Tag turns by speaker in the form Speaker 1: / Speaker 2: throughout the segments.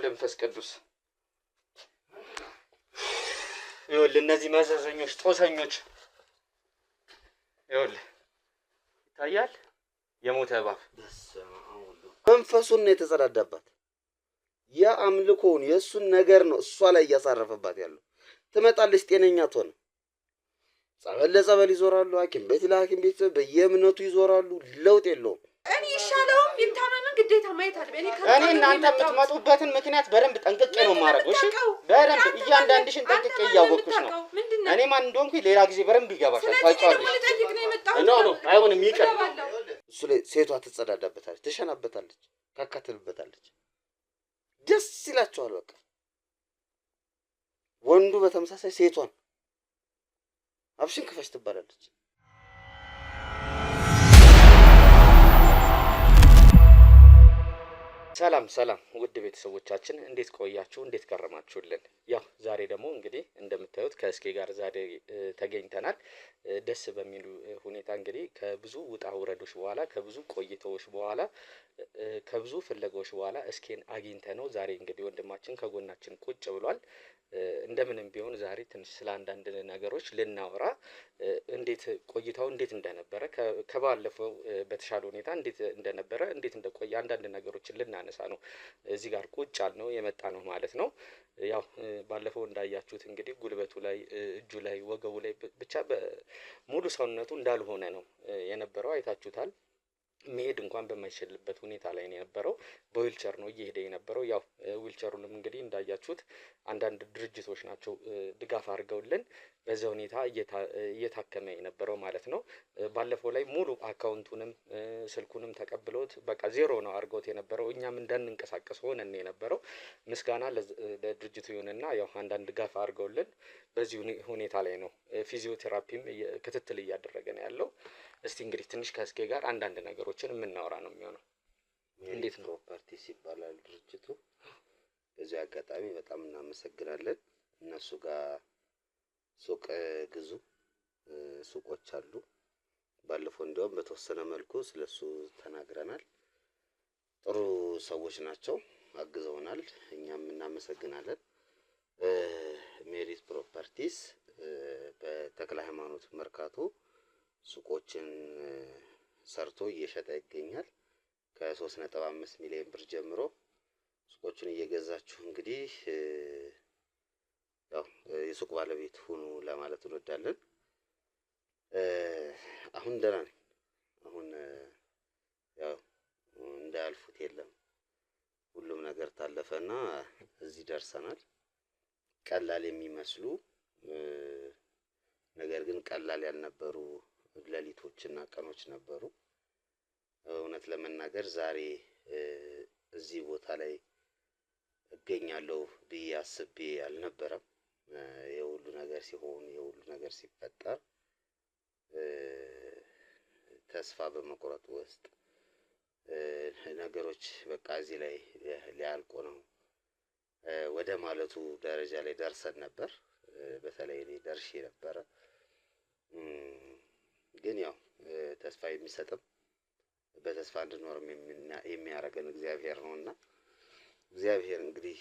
Speaker 1: ወልድ መንፈስ ቅዱስ ይኸውልህ እነዚህ መዘዘኞች ጦሰኞች ይኸውልህ ይታያል የሞተ እባብ መንፈሱን ነው የተጸዳዳባት ያ አምልኮውን የእሱን ነገር ነው እሷ ላይ እያሳረፈባት ያለው ትመጣለች ጤነኛ ትሆን ጸበል ለጸበል ይዞራሉ ሐኪም ቤት ለሐኪም ቤት በየእምነቱ ይዞራሉ ለውጥ የለውም
Speaker 2: እኔ ይሻለውም ይታመምን ግዴታ ማየት አለብኝ
Speaker 1: እኔ እናንተ የምትመጡበትን ምክንያት በደንብ ጠንቅቄ ነው ማረግ እሺ በደንብ እያንዳንድሽን ጠንቅቄ እያወቅኩሽ ነው እኔ ማን እንደሆንኩኝ ሌላ ጊዜ በደንብ ይገባሻል ታውቂዋለሽ ኖ አይሆንም ይቀር እሱ ላይ ሴቷ ትጸዳዳበታለች ትሸናበታለች ታካትልበታለች ደስ ይላቸዋል በቃ ወንዱ በተመሳሳይ ሴቷን አብሽን ክፈሽ ትባላለች ሰላም ሰላም ውድ ቤተሰቦቻችን እንዴት ቆያችሁ እንዴት ከረማችሁልን ያው ዛሬ ደግሞ እንግዲህ እንደምታዩት ከእስኬ ጋር ዛሬ ተገኝተናል ደስ በሚሉ ሁኔታ እንግዲህ ከብዙ ውጣ ውረዶች በኋላ ከብዙ ቆይታዎች በኋላ ከብዙ ፍለጋዎች በኋላ እስኬን አግኝተነው ዛሬ እንግዲህ ወንድማችን ከጎናችን ቁጭ ብሏል እንደምንም ቢሆን ዛሬ ትንሽ ስለ አንዳንድ ነገሮች ልናወራ እንዴት ቆይታው እንዴት እንደነበረ ከባለፈው በተሻለ ሁኔታ እንዴት እንደነበረ እንዴት እንደቆየ አንዳንድ ነገሮችን ልናነሳ ነው እዚህ ጋር ቁጭ አልነው የመጣ ነው ማለት ነው ያው ባለፈው እንዳያችሁት እንግዲህ ጉልበቱ ላይ እጁ ላይ ወገቡ ላይ ብቻ በሙሉ ሰውነቱ እንዳልሆነ ነው የነበረው አይታችሁታል መሄድ እንኳን በማይችልበት ሁኔታ ላይ ነው የነበረው በዊልቸር ነው እየሄደ የነበረው ያው ዊልቸሩንም እንግዲህ እንዳያችሁት አንዳንድ ድርጅቶች ናቸው ድጋፍ አድርገውልን በዛ ሁኔታ እየታከመ የነበረው ማለት ነው ባለፈው ላይ ሙሉ አካውንቱንም ስልኩንም ተቀብለውት በቃ ዜሮ ነው አድርገውት የነበረው እኛም እንዳንንቀሳቀስ ሆነን የነበረው ምስጋና ለድርጅቱ ይሁንና ያው አንዳንድ ድጋፍ አድርገውልን በዚህ ሁኔታ ላይ ነው ፊዚዮቴራፒም ክትትል እያደረገ ነው ያለው እስቲ እንግዲህ ትንሽ ከእስኬ ጋር አንዳንድ ነገሮችን የምናወራ ነው የሚሆነው እንዴት ነው ፕሮፐርቲስ ይባላል ድርጅቱ በዚህ አጋጣሚ በጣም እናመሰግናለን እነሱ ጋር ሱቅ ግዙ ሱቆች አሉ ባለፈው እንደውም በተወሰነ መልኩ ስለሱ ተናግረናል ጥሩ ሰዎች ናቸው አግዘውናል እኛም እናመሰግናለን ሜሪት ፕሮፐርቲስ በተክለ ሃይማኖት መርካቶ ሱቆችን ሰርቶ እየሸጠ ይገኛል ከ3.5 ሚሊዮን ብር ጀምሮ ሱቆችን እየገዛችሁ እንግዲህ ያው የሱቅ ባለቤት ሁኑ ለማለት እንወዳለን አሁን ደህና ነኝ አሁን ያው እንዳልፉት የለም ሁሉም ነገር ታለፈና እዚህ ደርሰናል ቀላል የሚመስሉ ነገር ግን ቀላል ያልነበሩ ለሊቶችና ቀኖች ነበሩ እውነት ለመናገር ዛሬ እዚህ ቦታ ላይ እገኛለሁ ብዬ አስቤ አልነበረም የሁሉ ነገር ሲሆን የሁሉ ነገር ሲፈጠር ተስፋ በመቁረጥ ውስጥ ነገሮች በቃ እዚህ ላይ ሊያልቁ ነው ወደ ማለቱ ደረጃ ላይ ደርሰን ነበር በተለይ እኔ ደርሼ ነበር ግን ያው ተስፋ የሚሰጥም በተስፋ እንድንኖርም የሚያረጋን እግዚአብሔር ነውና እግዚአብሔር እንግዲህ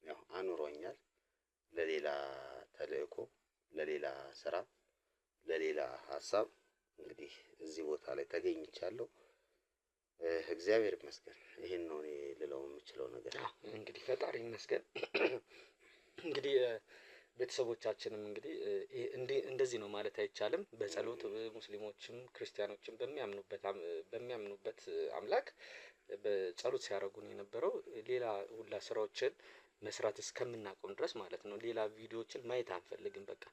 Speaker 1: ያው አኑሮኛል ለሌላ ተልእኮ ለሌላ ስራ ለሌላ ሐሳብ እንግዲህ እዚህ ቦታ ላይ ተገኝቻለሁ እግዚአብሔር ይመስገን ይሄን ነው እኔ ልለው የምችለው ነገር እንግዲህ ፈጣሪ ይመስገን እንግዲህ ቤተሰቦቻችንም እንግዲህ እንደዚህ ነው ማለት አይቻልም በጸሎት ሙስሊሞችም ክርስቲያኖችም በሚያምኑበት አምላክ በጸሎት ሲያረጉን የነበረው ሌላ ሁላ ስራዎችን መስራት እስከምናቆም ድረስ ማለት ነው ሌላ ቪዲዮዎችን ማየት አንፈልግም በቃ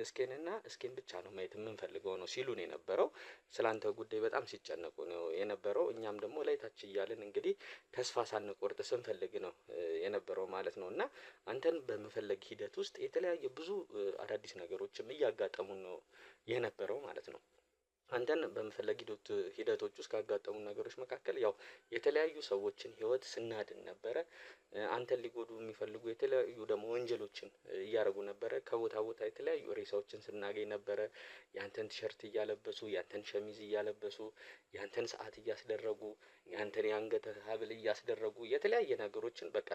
Speaker 1: እስኬንና እስኬን ብቻ ነው ማየት የምንፈልገው ነው ሲሉን የነበረው ስላንተ ጉዳይ በጣም ሲጨነቁ ነው የነበረው እኛም ደግሞ ላይታች ይያልን እንግዲህ ተስፋ ሳንቆርጥ ስንፈልግ ነው የነበረው ማለት ነውና አንተን በመፈለግ ሂደት ውስጥ የተለያየ ብዙ አዳዲስ ነገሮችም እያጋጠሙን ነው የነበረው ማለት ነው አንተን በመፈለግ ሂደቶች ውስጥ ካጋጠሙ ነገሮች መካከል ያው የተለያዩ ሰዎችን ህይወት ስናድን ነበረ። አንተን ሊጎዱ የሚፈልጉ የተለያዩ ደግሞ ወንጀሎችን እያደረጉ ነበረ። ከቦታ ቦታ የተለያዩ ሬሳዎችን ስናገኝ ነበረ። ያንተን ቲሸርት እያለበሱ ያንተን ሸሚዝ እያለበሱ ያንተን ሰዓት እያስደረጉ ያንተን የአንገት ሀብል እያስደረጉ የተለያየ ነገሮችን በቃ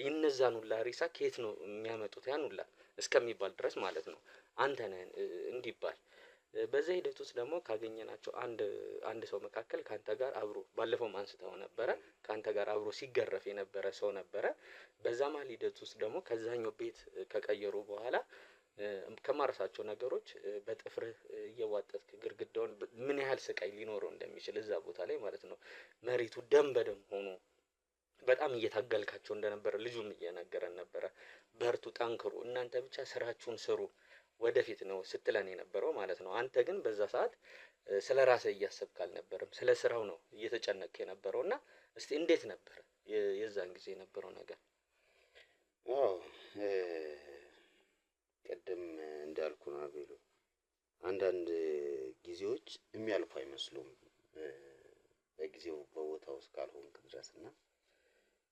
Speaker 1: ይነዛን ሁላ ሬሳ ከየት ነው የሚያመጡት ያን ሁላ እስከሚባል ድረስ ማለት ነው አንተ ነህ እንዲባል። በዛ ሂደት ውስጥ ደግሞ ካገኘናቸው አንድ ሰው መካከል ካንተ ጋር አብሮ ባለፈው አንስተው ነበረ ካንተ ጋር አብሮ ሲገረፍ የነበረ ሰው ነበረ። በዛ መሀል ሂደት ውስጥ ደግሞ ከዛኛው ቤት ከቀየሩ በኋላ ከማረሳቸው ነገሮች በጥፍርህ እየዋጠጥክ ግድግዳውን ምን ያህል ስቃይ ሊኖረው እንደሚችል እዛ ቦታ ላይ ማለት ነው። መሬቱ ደም በደም ሆኖ በጣም እየታገልካቸው እንደነበረ ልጁም እየነገረን ነበረ። በርቱ፣ ጠንክሩ፣ እናንተ ብቻ ስራችሁን ስሩ ወደፊት ነው ስትለን የነበረው ማለት ነው። አንተ ግን በዛ ሰዓት ስለ ራስህ እያሰብክ አልነበረም፣ ስለ ስራው ነው እየተጨነቅክ የነበረው። እና እስቲ እንዴት ነበር የዛን ጊዜ የነበረው ነገር?
Speaker 3: አዎ ቅድም እንዳልኩ ነው አቤሉ፣ አንዳንድ ጊዜዎች የሚያልፉ አይመስሉም በጊዜው በቦታው እስካልሆንክ ድረስ። እና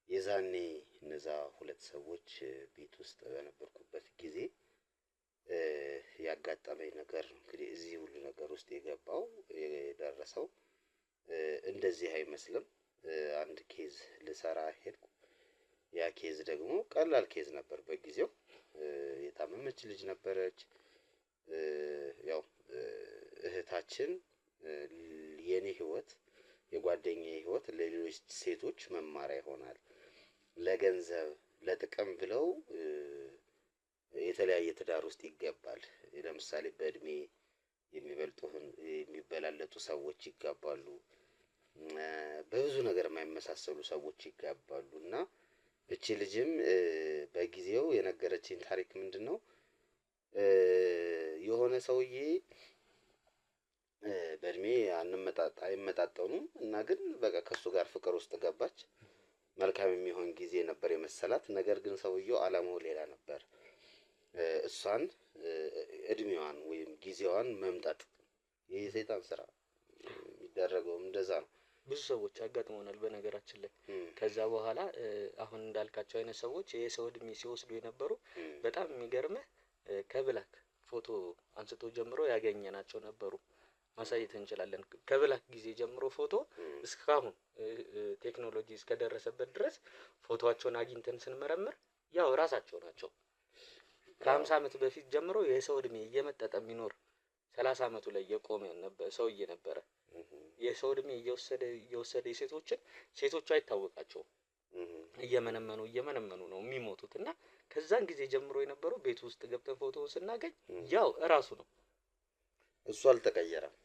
Speaker 3: የዛኔ እነዛ ሁለት ሰዎች ቤት ውስጥ በነበርኩበት ጊዜ ያጋጠመኝ ነገር ነው እንግዲህ እዚህ ሁሉ ነገር ውስጥ የገባው የደረሰው እንደዚህ አይመስልም። አንድ ኬዝ ልሰራ ሄድኩ። ያ ኬዝ ደግሞ ቀላል ኬዝ ነበር በጊዜው። የታመመች ልጅ ነበረች። ያው እህታችን የኔ ህይወት የጓደኛዬ ህይወት ለሌሎች ሴቶች መማሪያ ይሆናል፣ ለገንዘብ ለጥቅም ብለው የተለያየ ትዳር ውስጥ ይገባል። ለምሳሌ በእድሜ የሚበላለጡ ሰዎች ይጋባሉ፣ በብዙ ነገር የማይመሳሰሉ ሰዎች ይጋባሉ። እና እቺ ልጅም በጊዜው የነገረችኝ ታሪክ ምንድነው? የሆነ ሰውዬ በእድሜ አይመጣጠኑም እና ግን በቃ ከሱ ጋር ፍቅር ውስጥ ገባች። መልካም የሚሆን ጊዜ ነበር የመሰላት። ነገር ግን ሰውየው አላማው ሌላ ነበር። እሷን እድሜዋን ወይም ጊዜዋን መምጠጥ። ይሄ የሰይጣን ስራ የሚደረገው እንደዛ ነው።
Speaker 1: ብዙ ሰዎች አጋጥመውናል በነገራችን ላይ። ከዛ በኋላ አሁን እንዳልካቸው አይነት ሰዎች የሰው እድሜ ሲወስዱ የነበሩ በጣም የሚገርምህ ከብላክ ፎቶ አንስቶ ጀምሮ ያገኘናቸው ነበሩ። ማሳየት እንችላለን። ከብላክ ጊዜ ጀምሮ ፎቶ እስካሁን ቴክኖሎጂ እስከደረሰበት ድረስ ፎቶአቸውን አግኝተን ስንመረምር ያው ራሳቸው ናቸው። ከ50 አመት በፊት ጀምሮ የሰው እድሜ እየመጠጠ የሚኖር 30 አመቱ ላይ የቆመ ነበር ሰውዬ ነበረ። የሰው እድሜ እየወሰደ ሴቶቹ አይታወቃቸውም። እየመነመኑ ነው የሚሞቱት። እና ከዛን ጊዜ ጀምሮ የነበሩ ቤት ውስጥ ገብተን ፎቶውን ስናገኝ ያው እራሱ ነው።
Speaker 3: እሱ አልተቀየረም።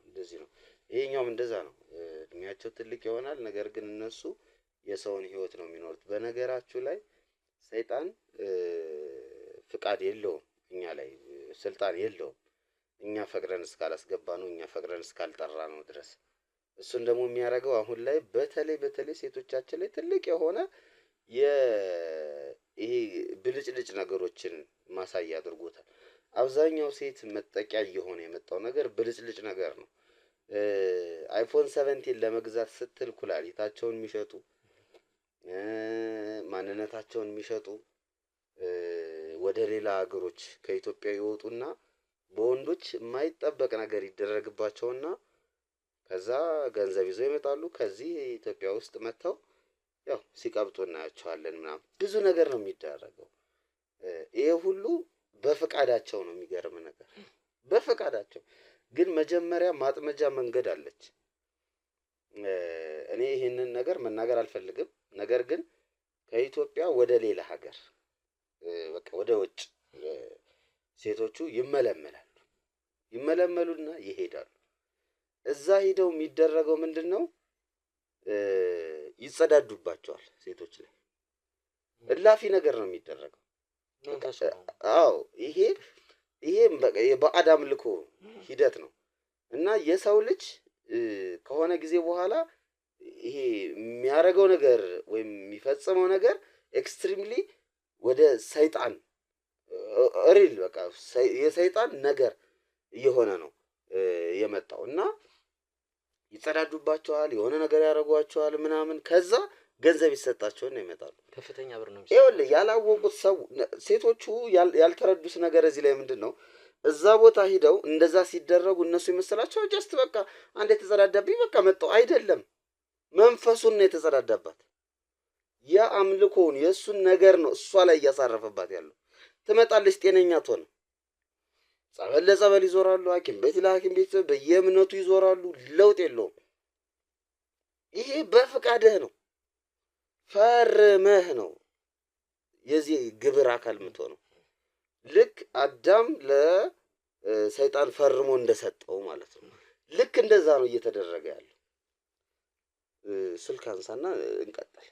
Speaker 3: እንደዚህ ነው። ይሄኛውም እንደዛ ነው። እድሜያቸው ትልቅ ይሆናል፣ ነገር ግን እነሱ የሰውን ህይወት ነው የሚኖሩት። በነገራችሁ ላይ ሰይጣን ፍቃድ የለውም፣ እኛ ላይ ስልጣን የለውም። እኛ ፈቅደን እስካላስገባ ነው፣ እኛ ፈቅደን እስካልጠራ ነው ድረስ። እሱን ደግሞ የሚያደርገው አሁን ላይ በተለይ ሴቶቻችን ላይ ትልቅ የሆነ ይሄ ብልጭልጭ ነገሮችን ማሳያ አድርጎታል። አብዛኛው ሴት መጠቂያ እየሆነ የመጣው ነገር ብልጭልጭ ነገር ነው። አይፎን 17 ለመግዛት ስትል ኩላሊታቸውን የሚሸጡ ማንነታቸውን የሚሸጡ ወደ ሌላ ሀገሮች ከኢትዮጵያ ይወጡና በወንዶች የማይጠበቅ ነገር ይደረግባቸውና ከዛ ገንዘብ ይዘው ይመጣሉ። ከዚህ ኢትዮጵያ ውስጥ መጥተው ያው ሲቀብጡ እናያቸዋለን ምናምን። ብዙ ነገር ነው የሚደረገው። ይሄ ሁሉ በፍቃዳቸው ነው። የሚገርም ነገር በፍቃዳቸው። ግን መጀመሪያ ማጥመጃ መንገድ አለች። እኔ ይሄንን ነገር መናገር አልፈልግም። ነገር ግን ከኢትዮጵያ ወደ ሌላ ሀገር በቃ ወደ ውጭ ሴቶቹ ይመለመሉና ይሄዳሉ። እዛ ሄደው የሚደረገው ምንድነው? ይጸዳዱባቸዋል ሴቶች ላይ። እላፊ ነገር ነው የሚደረገው። አዎ ይሄ በባዕድ አምልኮ ሂደት ነው። እና የሰው ልጅ ከሆነ ጊዜ በኋላ ይሄ የሚያደርገው ነገር ወይም የሚፈጽመው ነገር ኤክስትሪምሊ ወደ ሰይጣን ሪል በቃ የሰይጣን ነገር እየሆነ ነው የመጣው እና ይጸዳዱባቸዋል፣ የሆነ ነገር ያደርጓቸዋል ምናምን ከዛ ገንዘብ ይሰጣቸውና ይመጣሉ።
Speaker 1: ከፍተኛ ብር ነው
Speaker 3: ይኸውልህ ያላወቁት ሰው ሴቶቹ ያልተረዱት ነገር እዚህ ላይ ምንድን ነው? እዛ ቦታ ሂደው እንደዛ ሲደረጉ እነሱ ይመስላቸው ጀስት በቃ አንድ የተጸዳዳብኝ በቃ መጣው አይደለም። መንፈሱን ነው የተጸዳዳባት። የአምልኮውን የእሱን ነገር ነው እሷ ላይ እያሳረፈባት ያለው። ትመጣለች ጤነኛ ትሆን። ጸበል ለጸበል ይዞራሉ፣ ሐኪም ቤት ለሐኪም ቤት በየእምነቱ ይዞራሉ። ለውጥ የለውም። ይሄ በፍቃድህ ነው፣ ፈርመህ ነው የዚህ ግብር አካል የምትሆነው። ልክ አዳም ለሰይጣን ፈርሞ እንደሰጠው ማለት ነው። ልክ እንደዛ ነው እየተደረገ ያለው። ስልክ አንሳና እንቀጥል።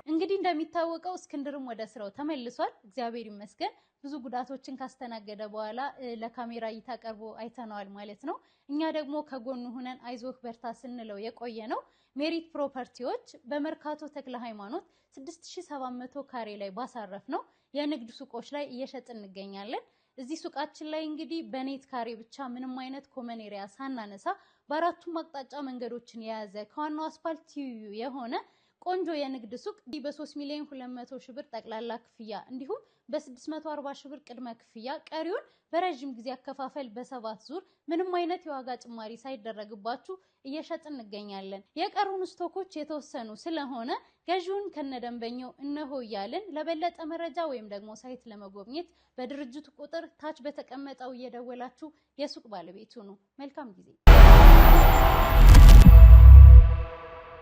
Speaker 4: እንግዲህ እንደሚታወቀው እስክንድርም ወደ ስራው ተመልሷል። እግዚአብሔር ይመስገን። ብዙ ጉዳቶችን ካስተናገደ በኋላ ለካሜራ እይታ ቀርቦ አይተነዋል ማለት ነው። እኛ ደግሞ ከጎኑ ሆነን አይዞህ በርታ ስንለው የቆየ ነው። ሜሪት ፕሮፐርቲዎች በመርካቶ ተክለ ሃይማኖት 6700 ካሬ ላይ ባሳረፍ ነው የንግድ ሱቆች ላይ እየሸጥን እንገኛለን። እዚህ ሱቃችን ላይ እንግዲህ በኔት ካሬ ብቻ ምንም አይነት ኮመን ኤሪያ ሳናነሳ በአራቱም አቅጣጫ መንገዶችን የያዘ ከዋናው አስፋልት ትይዩ የሆነ ቆንጆ የንግድ ሱቅ በ3,200,000 ብር ጠቅላላ ክፍያ እንዲሁም በ640 ሺህ ብር ቅድመ ክፍያ ቀሪውን በረጅም ጊዜ አከፋፈል በ7 ዙር ምንም አይነት የዋጋ ጭማሪ ሳይደረግባችሁ እየሸጥን እንገኛለን። የቀሩን ስቶኮች የተወሰኑ ስለሆነ ገዢውን ከነደንበኛው እነሆ እያልን ለበለጠ መረጃ ወይም ደግሞ ሳይት ለመጎብኘት በድርጅቱ ቁጥር ታች በተቀመጠው እየደወላችሁ የሱቅ ባለቤቱ ነው። መልካም ጊዜ።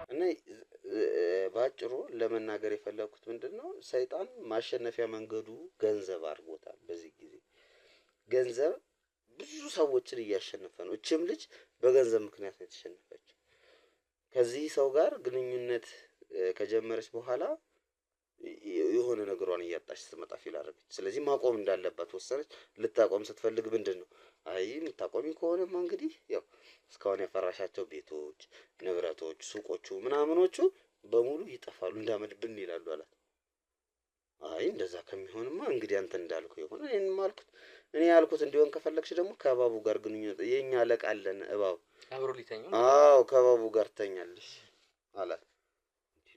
Speaker 3: እና ባጭሩ ለመናገር የፈለኩት ምንድነው ሰይጣን ማሸነፊያ መንገዱ ገንዘብ አድርጎታል። በዚህ ጊዜ ገንዘብ ብዙ ሰዎችን እያሸነፈ ነው። እችም ልጅ በገንዘብ ምክንያት ነው የተሸነፈችው። ከዚህ ሰው ጋር ግንኙነት ከጀመረች በኋላ የሆነ ነገሯን እያጣች ስትመጣ ፊል አደረገች። ስለዚህ ማቆም እንዳለባት ወሰነች። ልታቆም ስትፈልግ ምንድነው አይ የምታቆሚ ከሆነማ እንግዲህ ያው እስካሁን ያፈራሻቸው ቤቶች፣ ንብረቶች፣ ሱቆቹ ምናምኖቹ በሙሉ ይጠፋሉ እንዳመድብን ይላሉ አላት። አይ እንደዛ ከሚሆንማ እንግዲህ አንተ እንዳልከው ይሆን። እኔ ያልኩት እንዲሆን ከፈለግሽ ደግሞ ከእባቡ ጋር ግንኙነት የኛ አለቃ አለን እባብ
Speaker 1: አብሮ ሊተኛ።
Speaker 3: አዎ ከእባቡ ጋር ተኛለሽ አላት።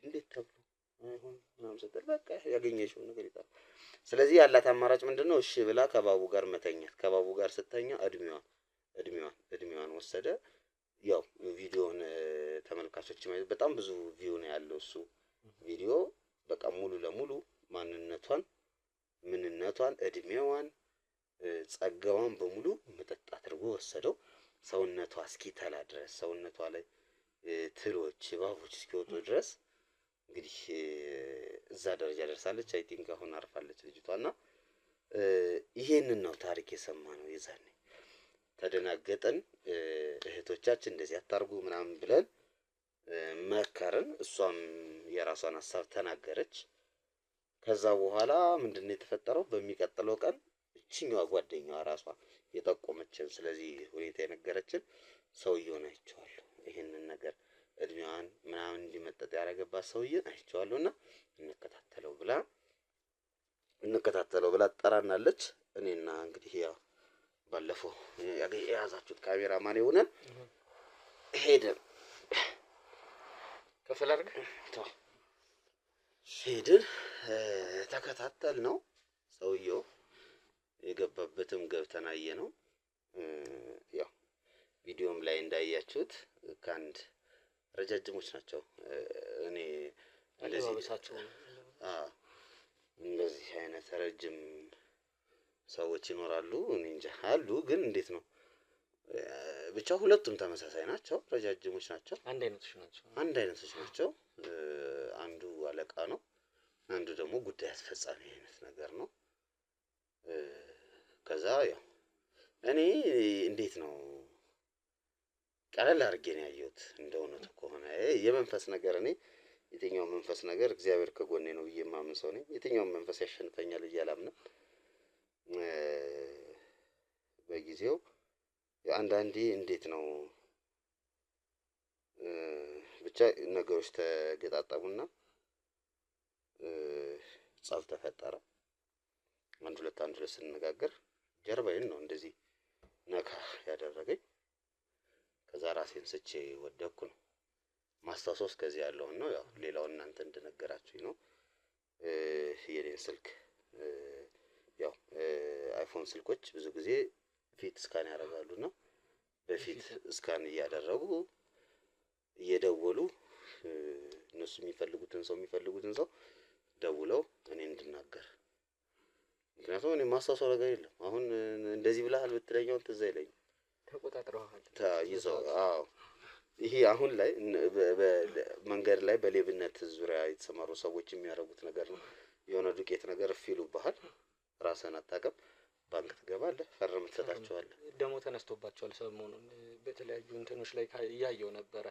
Speaker 3: እንዴት ተብሎ አይሆን ምናምን ስትል በቃ ያገኘሽው ነገር ይጣል። ስለዚህ ያላት አማራጭ ምንድነው? እሺ ብላ ከእባቡ ጋር መተኛት። ከእባቡ ጋር ስተኛ እድሜዋን ወሰደ። ያው ቪዲዮውን ተመልካቾች ማለት በጣም ብዙ ቪው ነው ያለው እሱ ቪዲዮ። በቃ ሙሉ ለሙሉ ማንነቷን፣ ምንነቷን፣ እድሜዋን፣ ጸጋዋን በሙሉ መጠጥ አድርጎ ወሰደው። ሰውነቷ እስኪተላ ድረስ ሰውነቷ ላይ ትሎች፣ እባቦች እስኪወጡ ድረስ እንግዲህ እዛ ደረጃ ደርሳለች። አይ ቲንክ አሁን አርፋለች ልጅቷና ይሄንን ነው ታሪክ የሰማነው። የዛኔ ተደናገጠን። እህቶቻችን እንደዚህ አታርጉ ምናምን ብለን መከርን። እሷም የራሷን ሐሳብ ተናገረች። ከዛ በኋላ ምንድነው የተፈጠረው? በሚቀጥለው ቀን እቺኛዋ ጓደኛዋ ራሷ የጠቆመችን ስለዚህ ሁኔታ የነገረችን ሰውየውን አይቼዋለሁ። ይሄንን ነገር እድሜዋን ምናምን እንዲመጠጥ ያደረገባት ሰውዬን አይቼዋለሁና እንከታተለው ብላ ጠራናለች። እኔና እንግዲህ ያው ባለፈው የያዛችሁት ካሜራ ማን ይሆናል ሄደን
Speaker 1: ከፈል አድርገ
Speaker 3: ሄደን ተከታተል ነው። ሰውየው የገባበትም ገብተን አየነው። ያው ቪዲዮም ላይ እንዳያችሁት ከአንድ ረጃጅሞች ናቸው። እኔ እንደዚህ አይነት ረጅም ሰዎች ይኖራሉ። እኔ እንጃ አሉ፣ ግን እንዴት ነው ብቻ ሁለቱም ተመሳሳይ ናቸው። ረጃጅሞች ናቸው። አንድ አይነቶች ናቸው። አንዱ አለቃ ነው፣ አንዱ ደግሞ ጉዳይ አስፈጻሚ አይነት ነገር ነው። ከዛ ያው እኔ እንዴት ነው ቀለል አድርጌ ነው ያየሁት። እንደውነቱ ከሆነ የመንፈስ ነገር እኔ የትኛው መንፈስ ነገር እግዚአብሔር ከጎኔ ነው ብዬ የማምን ሰው ነኝ። የትኛው መንፈስ ያሸንፈኛል ብዬ አላምንም። በጊዜው አንዳንዴ እንዴት ነው ብቻ ነገሮች ተገጣጠሙና ጸብ ተፈጠረ። አንድ ሁለት ስንነጋገር ጀርባዬን ነው እንደዚህ ነካ ያደረገኝ። ከዛ ራሴን ስቼ ወደኩ ነው ማስታወስ። ከዚህ ያለው ነው ያው ሌላው እናንተ እንደነገራችሁኝ ነው። የኔን ስልክ ያው አይፎን ስልኮች ብዙ ጊዜ ፊት ስካን ያደርጋሉና በፊት ስካን እያደረጉ እየደወሉ እነሱ የሚፈልጉትን ሰው ደውለው እኔ እንድናገር። ምክንያቱም እኔ ማስታወሰው ነገር የለም። አሁን እንደዚህ ብለሃል ብትለኛው ትዝ አይለኝም።
Speaker 1: ተቆጣጥረዋል
Speaker 3: ይዘው አዎ። ይሄ አሁን ላይ መንገድ ላይ በሌብነት ዙሪያ የተሰማሩ ሰዎች የሚያደርጉት ነገር ነው። የሆነ ዱቄት ነገር ይሉብሃል፣ ራስህን አታውቅም፣ ባንክ ትገባለህ፣ ፈርም ትሰጣቸዋለህ።
Speaker 1: ደግሞ ተነስቶባቸዋል ሰሞኑን በተለያዩ እንትኖች ላይ እያየው ነበረ።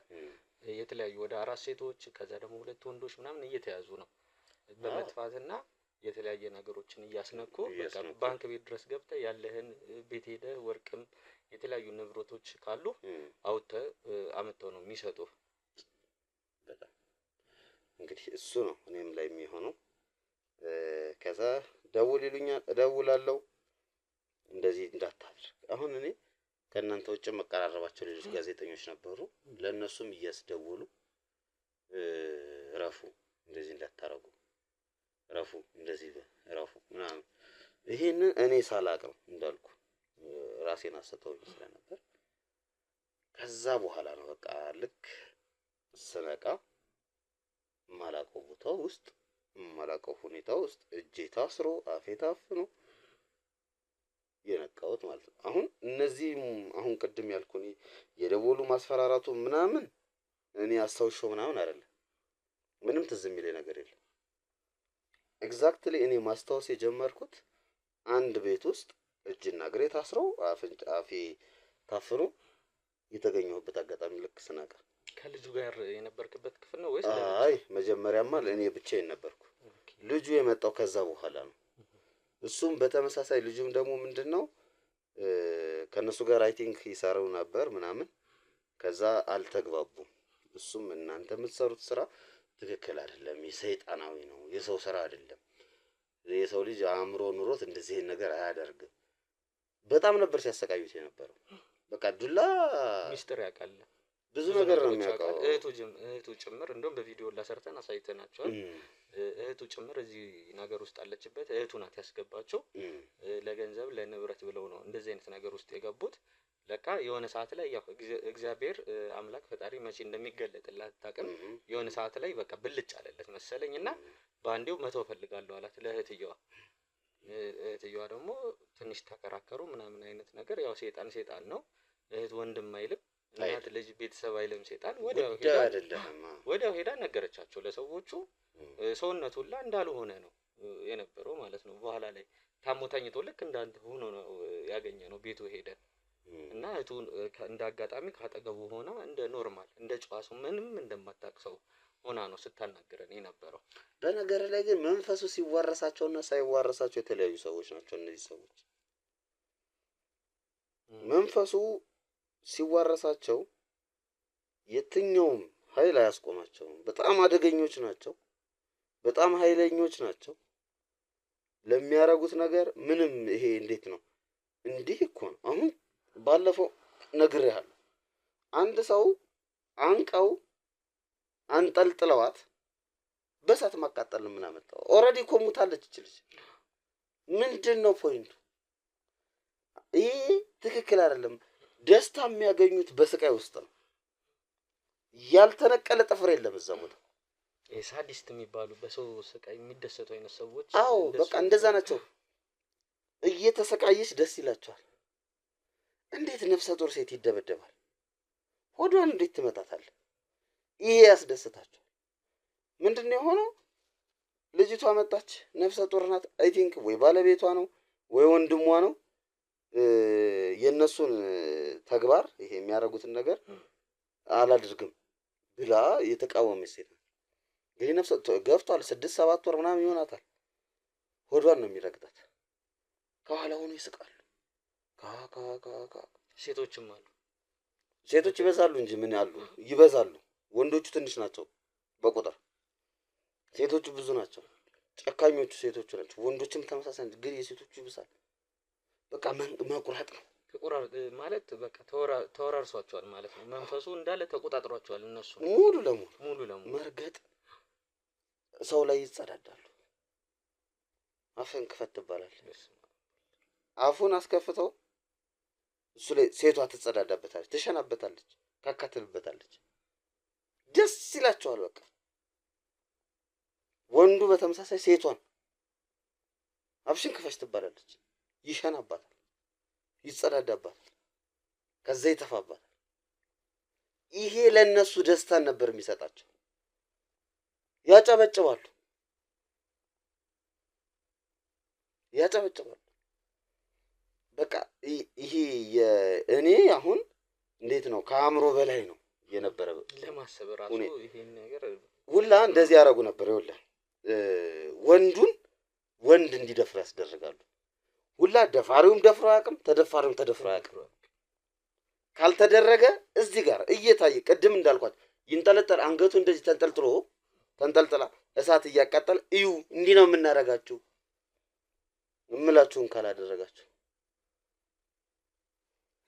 Speaker 1: የተለያዩ ወደ 4 ሴቶች ከዛ ደግሞ 2 ወንዶች ምናምን እየተያዙ ነው በመጥፋትና የተለያየ ነገሮችን እያስነኩ በቃ ባንክ ቤት ድረስ ገብተህ ያለህን ቤት ሄደህ ወርቅም የተለያዩ ንብረቶች ካሉ አውጥተህ አመጣው ነው የሚሰጡ።
Speaker 3: በጣም እንግዲህ እሱ ነው እኔም ላይ የሚሆነው። ከዛ ደውል ይሉኛል፣ እደውላለሁ። እንደዚህ እንዳታድርግ። አሁን እኔ ከእናንተ ውጭ መቀራረባቸው ሌሎች ጋዜጠኞች ነበሩ። ለእነሱም እያስደውሉ ረፉ፣ እንደዚህ እንዳታረጉ፣ ረፉ፣ እንደዚህ ረፉ ምናምን። ይሄንን እኔ ሳላቅ ነው እንዳልኩ ራሴን አሰተውኝ ስለነበር ከዛ በኋላ ነው በቃ ልክ ስነቃ ማላቀው ቦታ ውስጥ ማላቀው ሁኔታ ውስጥ እጄ ታስሮ አፌ ታፍኖ የነቃሁት ማለት ነው። አሁን እነዚህ አሁን ቅድም ያልኩኝ የደወሉ ማስፈራራቱ ምናምን እኔ አስታውሾ ምናምን አይደለም። ምንም ትዝ የሚለኝ ነገር የለም። ኤግዛክትሊ እኔ ማስታወስ የጀመርኩት አንድ ቤት ውስጥ እጅና እግሬ ታስረው አፌ ታፍኖ የተገኘሁበት አጋጣሚ ልክ ስነቃ።
Speaker 1: ከልጁ ጋር የነበርክበት ክፍል ነው ወይስ?
Speaker 3: አይ መጀመሪያማ እኔ ብቻዬን ነበርኩ። ልጁ የመጣው ከዛ በኋላ ነው። እሱም በተመሳሳይ ልጁም ደግሞ ምንድነው ከነሱ ጋር አይ ቲንክ ይሰራው ነበር ምናምን። ከዛ አልተግባቡም። እሱም እናንተ የምትሰሩት ስራ ትክክል አይደለም፣ የሰይጣናዊ ነው፣ የሰው ስራ አይደለም፣ የሰው ልጅ አእምሮ ኑሮት እንደዚህ ነገር አያደርግም። በጣም ነበር ሲያሰቃዩት የነበረው። በቃ ዱላ
Speaker 1: ሚስጥር ያውቃል፣
Speaker 3: ብዙ ነገር ነው የሚያውቀው።
Speaker 1: እህቱ ጭምር እንደውም በቪዲዮ ላሰርተን አሳይተናቸዋል። እህቱ ጭምር እዚህ ነገር ውስጥ አለችበት። እህቱ ናት ያስገባቸው። ለገንዘብ ለንብረት ብለው ነው እንደዚህ አይነት ነገር ውስጥ የገቡት። ለካ የሆነ ሰዓት ላይ ያው እግዚአብሔር አምላክ ፈጣሪ መቼ እንደሚገለጥላት አታውቅም። የሆነ ሰዓት ላይ በቃ ብልጭ አለለት መሰለኝና በአንዴው መተው ፈልጋለሁ አላት ለእህትየዋ። እህትየዋ ደግሞ ትንሽ ተከራከሩ ምናምን አይነት ነገር። ያው ሰይጣን ነው፣ እህት ወንድም አይልም፣ እናት ልጅ ቤተሰብ አይልም። ሰይጣን ወዲያው ሄዳ ነገረቻቸው ለሰዎቹ። ሰውነቱ ሁላ እንዳልሆነ ነው የነበረው ማለት ነው። በኋላ ላይ ታሞ ተኝቶ ልክ እንዳንተ ሆኖ ነው ያገኘ ነው ቤቱ ሄደ እና እህቱ እንዳጋጣሚ ካጠገቡ ሆና እንደ ኖርማል እንደ ጨዋሱ ምንም እንደማታውቅ ሆና ነው ስታናገረን የነበረው።
Speaker 3: በነገር ላይ ግን መንፈሱ ሲዋረሳቸውና ሳይዋረሳቸው የተለያዩ ሰዎች ናቸው እነዚህ ሰዎች። መንፈሱ ሲዋረሳቸው የትኛውም ኃይል አያስቆማቸውም። በጣም አደገኞች ናቸው፣ በጣም ኃይለኞች ናቸው። ለሚያረጉት ነገር ምንም ይሄ እንዴት ነው እንዲህ እኮ ነው። አሁን ባለፈው ነግሬሃለሁ። አንድ ሰው አንቀው አንጠልጥለዋት በሳት ማቃጠል ምን አመጣው? ኦሬዲ እኮ ሙታለች ይችላል። ምንድነው ፖይንቱ? ይሄ ትክክል አይደለም። ደስታ የሚያገኙት በስቃይ ውስጥ ነው። ያልተነቀለ ጥፍር የለም እዛ ቦታ።
Speaker 1: ሳዲስት የሚባሉ በሰው ስቃይ የሚደሰቱ አይነት ሰዎች
Speaker 3: አዎ በቃ እንደዛ ናቸው። እየተሰቃየች ደስ ይላቸዋል። እንዴት ነፍሰ ጡር ሴት ይደበደባል? ሆዷን እንዴት ትመታታል? ይሄ ያስደስታቸዋል። ምንድነው የሆነው? ልጅቷ መጣች፣ ነፍሰ ጡር ናት። አይ ቲንክ ወይ ባለቤቷ ነው ወይ ወንድሟ ነው የነሱን ተግባር ይሄ የሚያደርጉትን ነገር አላድርግም ብላ የተቃወመች ሴት ነው። ይሄ ነፍሰ ገፍቷል 6-7 ወር ምናምን ይሆናታል። ሆዷን ነው የሚረግጣት። ከኋላ ሆኖ ይስቃሉ።
Speaker 1: ሴቶችም አሉ።
Speaker 3: ሴቶች ይበዛሉ እንጂ ምን ያሉ ይበዛሉ። ወንዶቹ ትንሽ ናቸው በቁጥር፣ ሴቶቹ ብዙ ናቸው። ጨካኞቹ ሴቶቹ ናቸው። ወንዶችም ተመሳሳይ ግን የሴቶቹ ይብሳል። በቃ መቁረጥ ነው
Speaker 1: ማለት በቃ ተወራርሷቸዋል ማለት ነው። መንፈሱ እንዳለ ተቆጣጥሯቸዋል እነሱ
Speaker 3: ሙሉ ለሙሉ መርገጥ። ሰው ላይ ይጸዳዳሉ። አፍን ክፈት ትባላለች። አፉን አስከፍተው እሱ ላይ ሴቷ ትጸዳዳበታለች፣ ትሸናበታለች፣ ካካትልበታለች። ደስ ይላቸዋል። በቃ ወንዱ በተመሳሳይ ሴቷን አፍሽን ክፈች ትባላለች፣ ይሸናባታል፣ ይጸዳዳባታል፣ ከዛ ይተፋባታል። ይሄ ለነሱ ደስታን ነበር የሚሰጣቸው። ያጨበጭባሉ። በቃ ይሄ እኔ አሁን እንዴት ነው ከአእምሮ በላይ ነው የነበረ።
Speaker 1: ለማሰብ ራሱ ይሄን ነገር
Speaker 3: ሁላ እንደዚህ ያደርጉ ነበር። ይኸውልህ ወንዱን ወንድ እንዲደፍር ያስደርጋሉ። ሁላ ደፋሪውም ደፍሮ አያውቅም፣ ተደፋሪውም ተደፍሮ አያውቅም። ካልተደረገ እዚህ ጋር እየታየ ቅድም እንዳልኳት ይንጠለጠል። አንገቱ እንደዚህ ተንጠልጥላ እሳት እያቃጠለ እዩ እንዲህ ነው የምናደርጋችሁ እምላችሁን ካላደረጋችሁ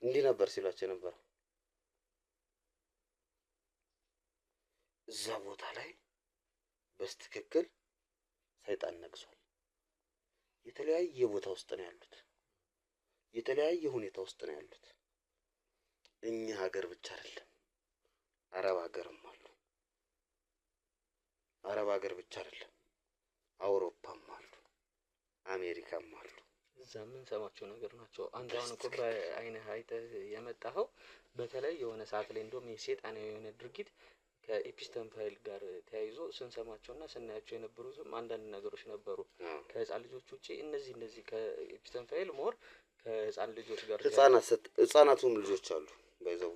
Speaker 3: እንዲህ ነበር ሲሏቸው የነበረው። እዛ ቦታ ላይ በስትክክል ሰይጣን ነግሷል። የተለያየ ቦታ ውስጥ ነው ያሉት፣ የተለያየ ሁኔታ ውስጥ ነው ያሉት። እኛ ሀገር ብቻ አይደለም፣ አረብ ሀገርም አሉ። አረብ ሀገር ብቻ አይደለም፣ አውሮፓም አሉ፣ አሜሪካም አሉ።
Speaker 1: እዛ ምን ሰማቸው ነገር ናቸው። አንተ አሁን እኮ በአይነህ አይተህ የመጣኸው በተለይ የሆነ ሰዓት ላይ እንደውም የሰይጣናዊ የሆነ ድርጊት ከኤፒስተን ፋይል ጋር ተያይዞ ስንሰማቸውና ስናያቸው የነበሩትም አንዳንድ ነገሮች ነበሩ። ከህፃን ልጆች ውጪ እነዚህ ከኤፒስተን ፋይል ሞር ከህፃን ልጆች ጋር
Speaker 3: ህፃናቱም ልጆች አሉ ባይዘው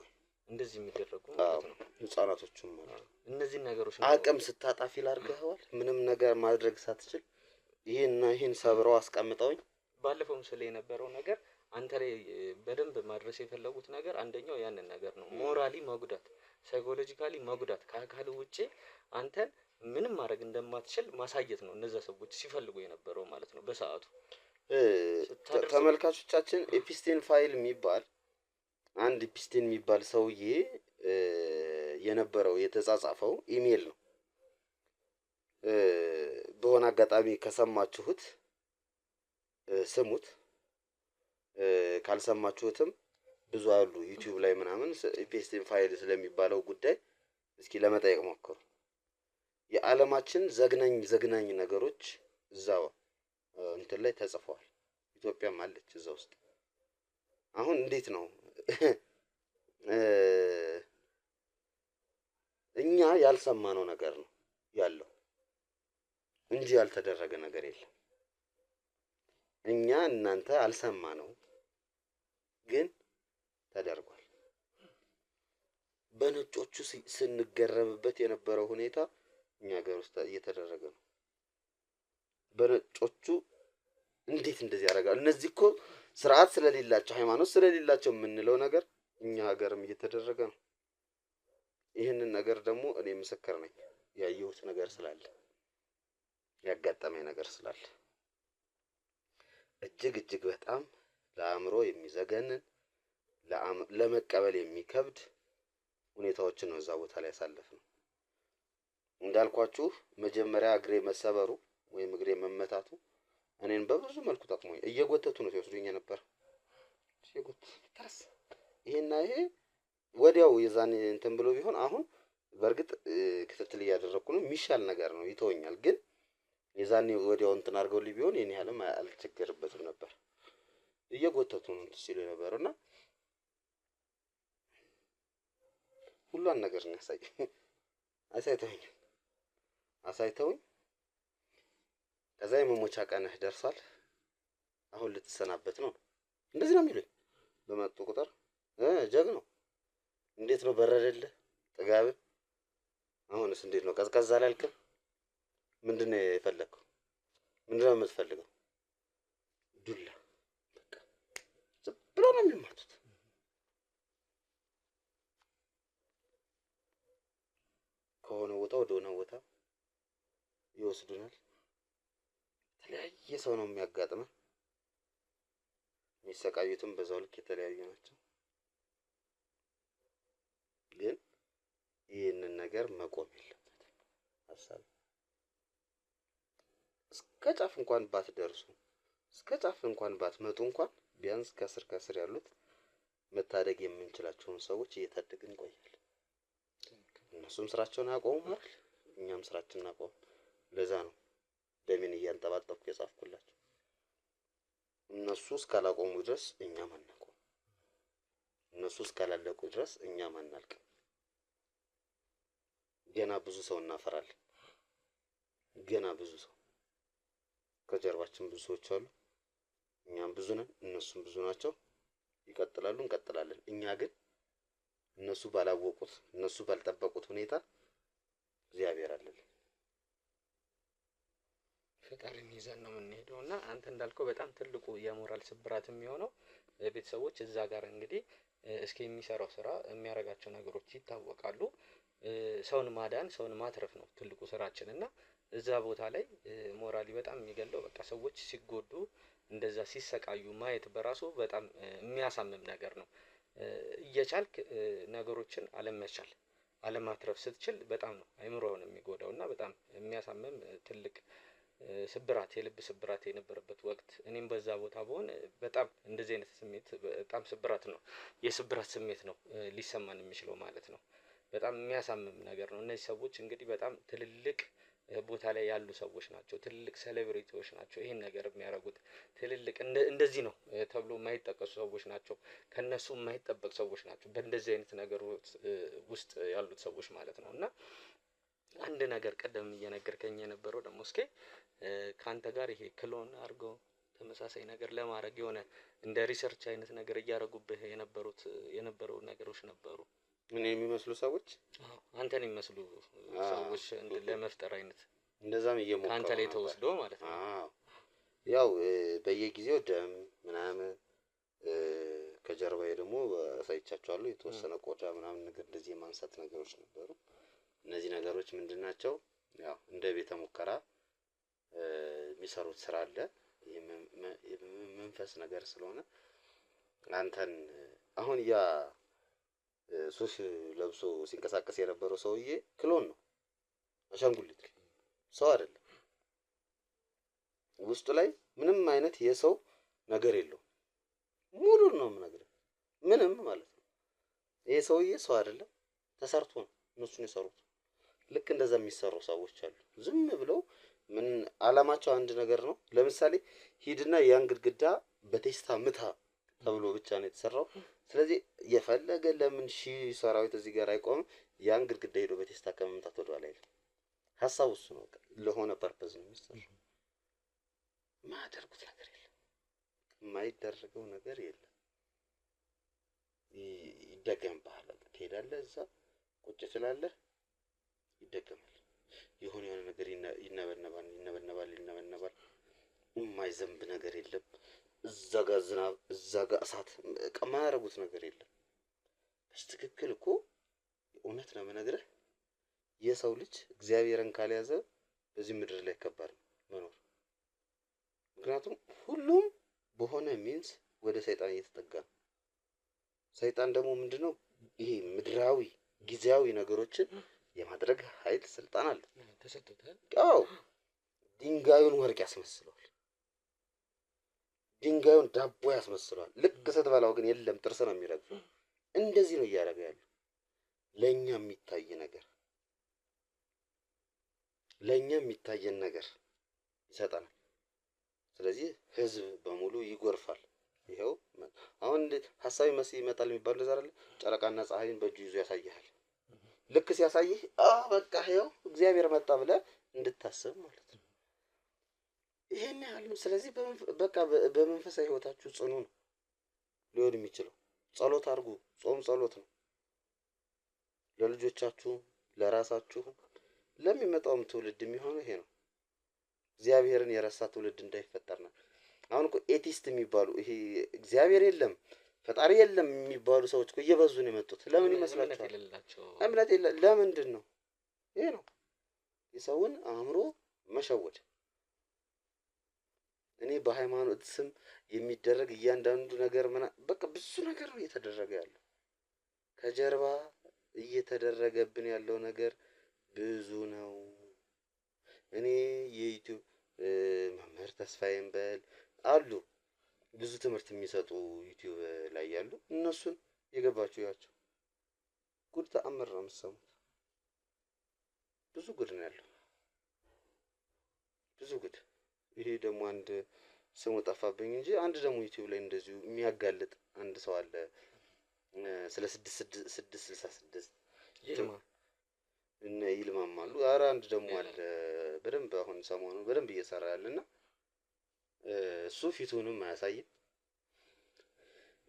Speaker 1: እንደዚህ የሚደረጉ ማለት ነው።
Speaker 3: ህፃናቶቹም አሉ።
Speaker 1: እነዚህ ነገሮች
Speaker 3: አቅም ስታጣፊ ላርገዋል ምንም ነገር ማድረግ ሳትችል ይሄን ሰብረው አስቀምጠውኝ።
Speaker 1: ባለፈው ምስል የነበረው ነገር አንተ ላይ በደንብ ማድረስ የፈለጉት ነገር አንደኛው ያንን ነገር ነው። ሞራሊ መጉዳት፣ ሳይኮሎጂካሊ መጉዳት፣ ከአካል ውጪ አንተን ምንም ማድረግ እንደማትችል ማሳየት ነው እነዛ ሰዎች ሲፈልጉ የነበረው ማለት ነው በሰዓቱ።
Speaker 3: ተመልካቾቻችን ኤፒስቴን ፋይል የሚባል አንድ ኤፒስቴን የሚባል ሰውዬ የነበረው የተጻጻፈው ኢሜል ነው። በሆነ አጋጣሚ ከሰማችሁት ስሙት፣ ካልሰማችሁትም ብዙ አሉ ዩቲዩብ ላይ ምናምን ኤፒስቴን ፋይል ስለሚባለው ጉዳይ እስኪ ለመጠየቅ ሞክሩ። የዓለማችን ዘግናኝ ነገሮች እዛው እንትን ላይ ተጽፈዋል። ኢትዮጵያም አለች እዛ ውስጥ። አሁን እንዴት ነው እኛ ያልሰማነው ነገር ነው ያለው እንጂ ያልተደረገ ነገር የለም። እኛ እናንተ አልሰማነው ግን ተደርጓል። በነጮቹ ስንገረምበት የነበረው ሁኔታ እኛ ሀገር ውስጥ እየተደረገ ነው። በነጮቹ እንዴት እንደዚህ ያደርጋሉ? እነዚህ እኮ ስርዓት ስለሌላቸው ሃይማኖት ስለሌላቸው የምንለው ነገር እኛ ሀገርም እየተደረገ ነው። ይህንን ነገር ደግሞ እኔ ምስክር ነኝ። ያየሁት ነገር ስላለ ያጋጠመኝ ነገር ስላለ እጅግ በጣም ለአእምሮ የሚዘገንን ለመቀበል የሚከብድ ሁኔታዎችን ነው እዛ ቦታ ላይ ያሳለፍነው። እንዳልኳችሁ መጀመሪያ እግሬ መሰበሩ ወይም እግሬ መመታቱ እኔን በብዙ መልኩ ጠቅሞኝ እየጎተቱ ነው ሲወስዱኝ ነበር። ይሄና ይሄ ወዲያው የዛኔ እንትን ብሎ ቢሆን አሁን በእርግጥ ክትትል እያደረኩ ነው፣ የሚሻል ነገር ነው፣ ይተወኛል። ግን የዛኔ ወዲያው እንትን አድርገውልኝ ቢሆን የኔ ያለም አልቸገርበትም ነበር። እየጎተቱ ነው ሲሉ ነበርና ሁሉን ነገር ነው አሳይተውኝ ከዛ የመሞቻ ቀንህ ደርሷል፣ አሁን ልትሰናበት ነው፣ እንደዚህ ነው የሚሉኝ በመጡ ቁጥር። ጀግናው እንዴት ነው በረደልህ ጥጋብ? አሁንስ እንዴት ነው ቀዝቀዝ አላልክም? ምንድነው የፈለከው? ምንድነው የምትፈልገው? ዱላ በቃ ዝም ብሎ ነው የሚማቱት። ከሆነ ቦታ ወደ ሆነ ቦታ ይወስዱናል። የተለያየ ሰው ነው የሚያጋጥመን። የሚሰቃዩትም በዛው ልክ የተለያዩ ናቸው። ግን ይህንን ነገር መቆም የለበትም። ሀሳብ እስከ ጫፍ እንኳን ባትደርሱ፣ እስከ ጫፍ እንኳን ባትመጡ እንኳን ቢያንስ ከስር ያሉት መታደግ የምንችላቸውን ሰዎች እየታደግን እንቆያለን። እነሱም ስራቸውን አያቆሙም አይደል? እኛም ስራችንን አቆም። ለዛ ነው ደሜን እያንጠባጠብኩ የጻፍኩላቸው። እነሱ እስካላቆሙ ድረስ እኛም አናቆም። እነሱ እስካላለቁ ድረስ እኛም አናልቅም። ገና ብዙ ሰው እናፈራለን። ገና ብዙ ሰው ከጀርባችን ብዙ ሰዎች አሉ። እኛም ብዙ ነን፣ እነሱም ብዙ ናቸው። ይቀጥላሉ፣ እንቀጥላለን። እኛ ግን እነሱ ባላወቁት፣ እነሱ ባልጠበቁት ሁኔታ እግዚአብሔር አለልን።
Speaker 1: ፈጣሪን ይዘን ነው የምንሄደው እና አንተ እንዳልከው በጣም ትልቁ የሞራል ስብራት የሚሆነው ቤተሰቦች እዛ ጋር እንግዲህ እስኪ የሚሰራው ስራ የሚያደርጋቸው ነገሮች ይታወቃሉ። ሰውን ማዳን ሰውን ማትረፍ ነው ትልቁ ስራችን እና እዛ ቦታ ላይ ሞራሊ በጣም የሚገለው በቃ ሰዎች ሲጎዱ እንደዛ ሲሰቃዩ ማየት በራሱ በጣም የሚያሳምም ነገር ነው። እየቻልክ ነገሮችን አለመቻል አለማትረፍ ስትችል በጣም ነው አይምሮውን የሚጎዳው እና በጣም የሚያሳምም ትልቅ ስብራት የልብ ስብራት የነበረበት ወቅት እኔም በዛ ቦታ ብሆን በጣም እንደዚህ አይነት ስሜት በጣም ስብራት ነው የስብራት ስሜት ነው ሊሰማን የሚችለው ማለት ነው። በጣም የሚያሳምም ነገር ነው። እነዚህ ሰዎች እንግዲህ በጣም ትልልቅ ቦታ ላይ ያሉ ሰዎች ናቸው። ትልልቅ ሴሌብሪቲዎች ናቸው። ይሄን ነገር የሚያደርጉት ትልልቅ እንደዚህ ነው ተብሎ የማይጠቀሱ ሰዎች ናቸው። ከነሱ የማይጠበቅ ሰዎች ናቸው በእንደዚህ አይነት ነገር ውስጥ ያሉት ሰዎች ማለት ነው። እና አንድ ነገር ቀደም እየነገርከኝ የነበረው ደግሞ እስኪ ካንተ ጋር ይሄ ክሎን አድርገው ተመሳሳይ ነገር ለማድረግ የሆነ እንደ ሪሰርች አይነት ነገር እያደረጉብህ የነበሩ ነገሮች ነበሩ።
Speaker 3: ምን የሚመስሉ ሰዎች?
Speaker 1: አንተን የሚመስሉ ሰዎች ለመፍጠር አይነት
Speaker 3: እንደዛም እየሞከሩ
Speaker 1: ካንተ ላይ ተወስዶ ማለት ነው።
Speaker 3: ያው በየጊዜው ደም ምናምን ከጀርባዬ ደግሞ አሳይቻቸዋለሁ። የተወሰነ ቆዳ ምናምን ነገር እንደዚህ የማንሳት ነገሮች ነበሩ። እነዚህ ነገሮች ምንድናቸው? ያው እንደ ቤተ ሙከራ የሚሰሩት ስራ አለ። መንፈስ ነገር ስለሆነ አንተን አሁን ያ ሱፍ ለብሶ ሲንቀሳቀስ የነበረው ሰውዬ ክሎን ነው፣ አሻንጉሊት ሰው አይደለም። ውስጡ ላይ ምንም አይነት የሰው ነገር የለውም። ሙሉ ነው የምነግርህ፣ ምንም ማለት ነው። ይሄ ሰውዬ ሰው አይደለም፣ ተሰርቶ ነው እነሱን የሰሩት። ልክ እንደዛ የሚሰሩ ሰዎች አሉ። ዝም ብለው ምን አላማቸው አንድ ነገር ነው። ለምሳሌ ሂድና ያን ግድግዳ በቴስታ ምታ ተብሎ ብቻ ነው የተሰራው። ስለዚህ የፈለገ ለምን ሺህ ሰራዊት እዚህ ጋር አይቆምም? ያን ግድግዳ ሄዶ በቴስታ ከመምታት ወደ ኋላ አይልም። ሀሳቡ እሱ ነው። ለሆነ ፐርፐዝ ነው የሚሰራው። የማያደርጉት ነገር የለም፣ የማይደረገው ነገር የለም። ይደገምብሃል። ትሄዳለህ፣ እዛ ቁጭ ትላለህ፣ ይደገማል። የሆነ ነገር ይነበነባል። የማይዘንብ ነገር የለም። እዛ ጋር ዝናብ፣ እዛ ጋር እሳት፣ የማያደርጉት ነገር የለም። በትክክል እኮ እውነት ነው የምነግርህ፣ የሰው ልጅ እግዚአብሔርን ካልያዘ በዚህ ምድር ላይ ከባድ ነው መኖር። ምክንያቱም ሁሉም በሆነ ሚንስ ወደ ሰይጣን እየተጠጋ ነው። ሰይጣን ደግሞ ምንድነው? ይሄ ምድራዊ ጊዜያዊ ነገሮችን የማድረግ ኃይል ስልጣን አለ፣
Speaker 1: ተሰጥቷል።
Speaker 3: አዎ፣ ድንጋዩን ወርቅ ያስመስለዋል። ድንጋዩን ዳቦ ያስመስለዋል። ልክ ስትበላው ግን የለም፣ ጥርስ ነው የሚረግፈው። እንደዚህ ነው እያደረገ ያለው። ለኛ የሚታየን ነገር ይሰጠናል። ስለዚህ ህዝብ በሙሉ ይጎርፋል። ይሄው አሁን ሐሳዊ መሲህ ይመጣል የሚባል እንደዛ አይደል? ጨረቃና ፀሐይን በእጁ ይዞ ያሳይሃል። ልክ ሲያሳይህ በቃ ይሄው እግዚአብሔር መጣ ብለህ እንድታስብ ማለት ነው። ይሄን ያህል ነው። ስለዚህ በቃ በመንፈሳዊ ህይወታችሁ ጽኑ ነው ሊሆን የሚችለው። ጸሎት አድርጉ። ጾም ጸሎት ነው። ለልጆቻችሁ፣ ለራሳችሁ፣ ለሚመጣውም ትውልድ የሚሆነው ይሄ ነው። እግዚአብሔርን የረሳ ትውልድ እንዳይፈጠር ነው። አሁን እኮ ኤቲስት የሚባሉ ይሄ እግዚአብሔር የለም ፈጣሪ የለም የሚባሉ ሰዎች እኮ እየበዙ ነው የመጡት። ለምን ይመስላችኋል? እምነት የለም። ለምንድን ነው? ይሄ ነው የሰውን አእምሮ መሸወድ። እኔ በሃይማኖት ስም የሚደረግ እያንዳንዱ ነገር በቃ ብዙ ነገር ነው እየተደረገ ያለው። ከጀርባ እየተደረገብን ያለው ነገር ብዙ ነው። እኔ የዩቲዩብ መምህር ተስፋዬን በል አሉ ብዙ ትምህርት የሚሰጡ ዩቲዩብ ላይ ያሉ እነሱን የገባችሁ ያቸው ጉድ ተአምር ነው የምትሰሙት። ብዙ ጉድ ነው ያለው፣ ብዙ ጉድ። ይሄ ደግሞ አንድ ስሙ ጠፋብኝ እንጂ አንድ ደግሞ ዩቲዩብ ላይ እንደዚሁ የሚያጋልጥ አንድ ሰው አለ። ስለ 666 ይልማም አሉ። ኧረ አንድ ደግሞ አለ በደንብ አሁን ሰሞኑን በደንብ እየሰራ ያለና እሱ ፊቱንም አያሳይም፣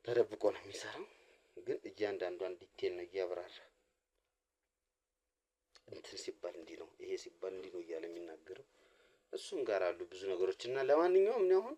Speaker 3: ተደብቆ ነው የሚሰራው። ግን እያንዳንዷን ዲቴል ነው እያብራራ እንትን ሲባል እንዲህ ነው፣ ይሄ ሲባል እንዲህ ነው እያለ የሚናገረው። እሱም ጋር አሉ ብዙ ነገሮች እና ለማንኛውም ነው አሁን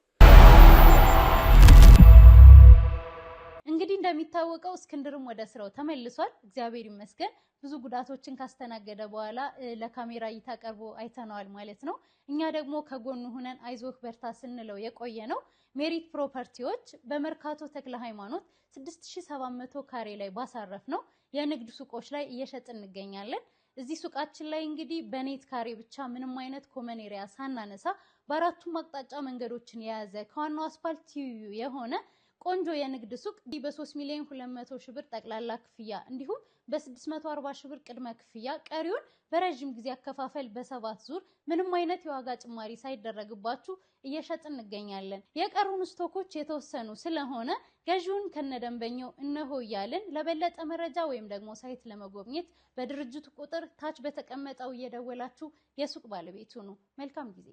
Speaker 4: እንግዲህ እንደሚታወቀው እስክንድርም ወደ ስራው ተመልሷል። እግዚአብሔር ይመስገን። ብዙ ጉዳቶችን ካስተናገደ በኋላ ለካሜራ እይታ ቀርቦ አይተነዋል ማለት ነው። እኛ ደግሞ ከጎኑ ሆነን አይዞህ በርታ ስንለው የቆየ ነው። ሜሪት ፕሮፐርቲዎች በመርካቶ ተክለ ሃይማኖት 6700 ካሬ ላይ ባሳረፍ ነው የንግድ ሱቆች ላይ እየሸጥን እንገኛለን። እዚህ ሱቃችን ላይ እንግዲህ በኔት ካሬ ብቻ ምንም አይነት ኮመን ኤሪያ ሳናነሳ በአራቱም አቅጣጫ መንገዶችን የያዘ ከዋናው አስፋልት ትይዩ የሆነ ቆንጆ የንግድ ሱቅ በ3,200,000 ብር ጠቅላላ ክፍያ እንዲሁም በ640 ሺህ ብር ቅድመ ክፍያ ቀሪውን በረጅም ጊዜ አከፋፈል በ7 ዙር ምንም አይነት የዋጋ ጭማሪ ሳይደረግባችሁ እየሸጥን እንገኛለን። የቀሩን ስቶኮች የተወሰኑ ስለሆነ ገዢውን ከነደንበኛው እነሆ እያልን ለበለጠ መረጃ ወይም ደግሞ ሳይት ለመጎብኘት በድርጅቱ ቁጥር ታች በተቀመጠው እየደወላችሁ የሱቅ ባለቤት ሁኑ። መልካም ጊዜ።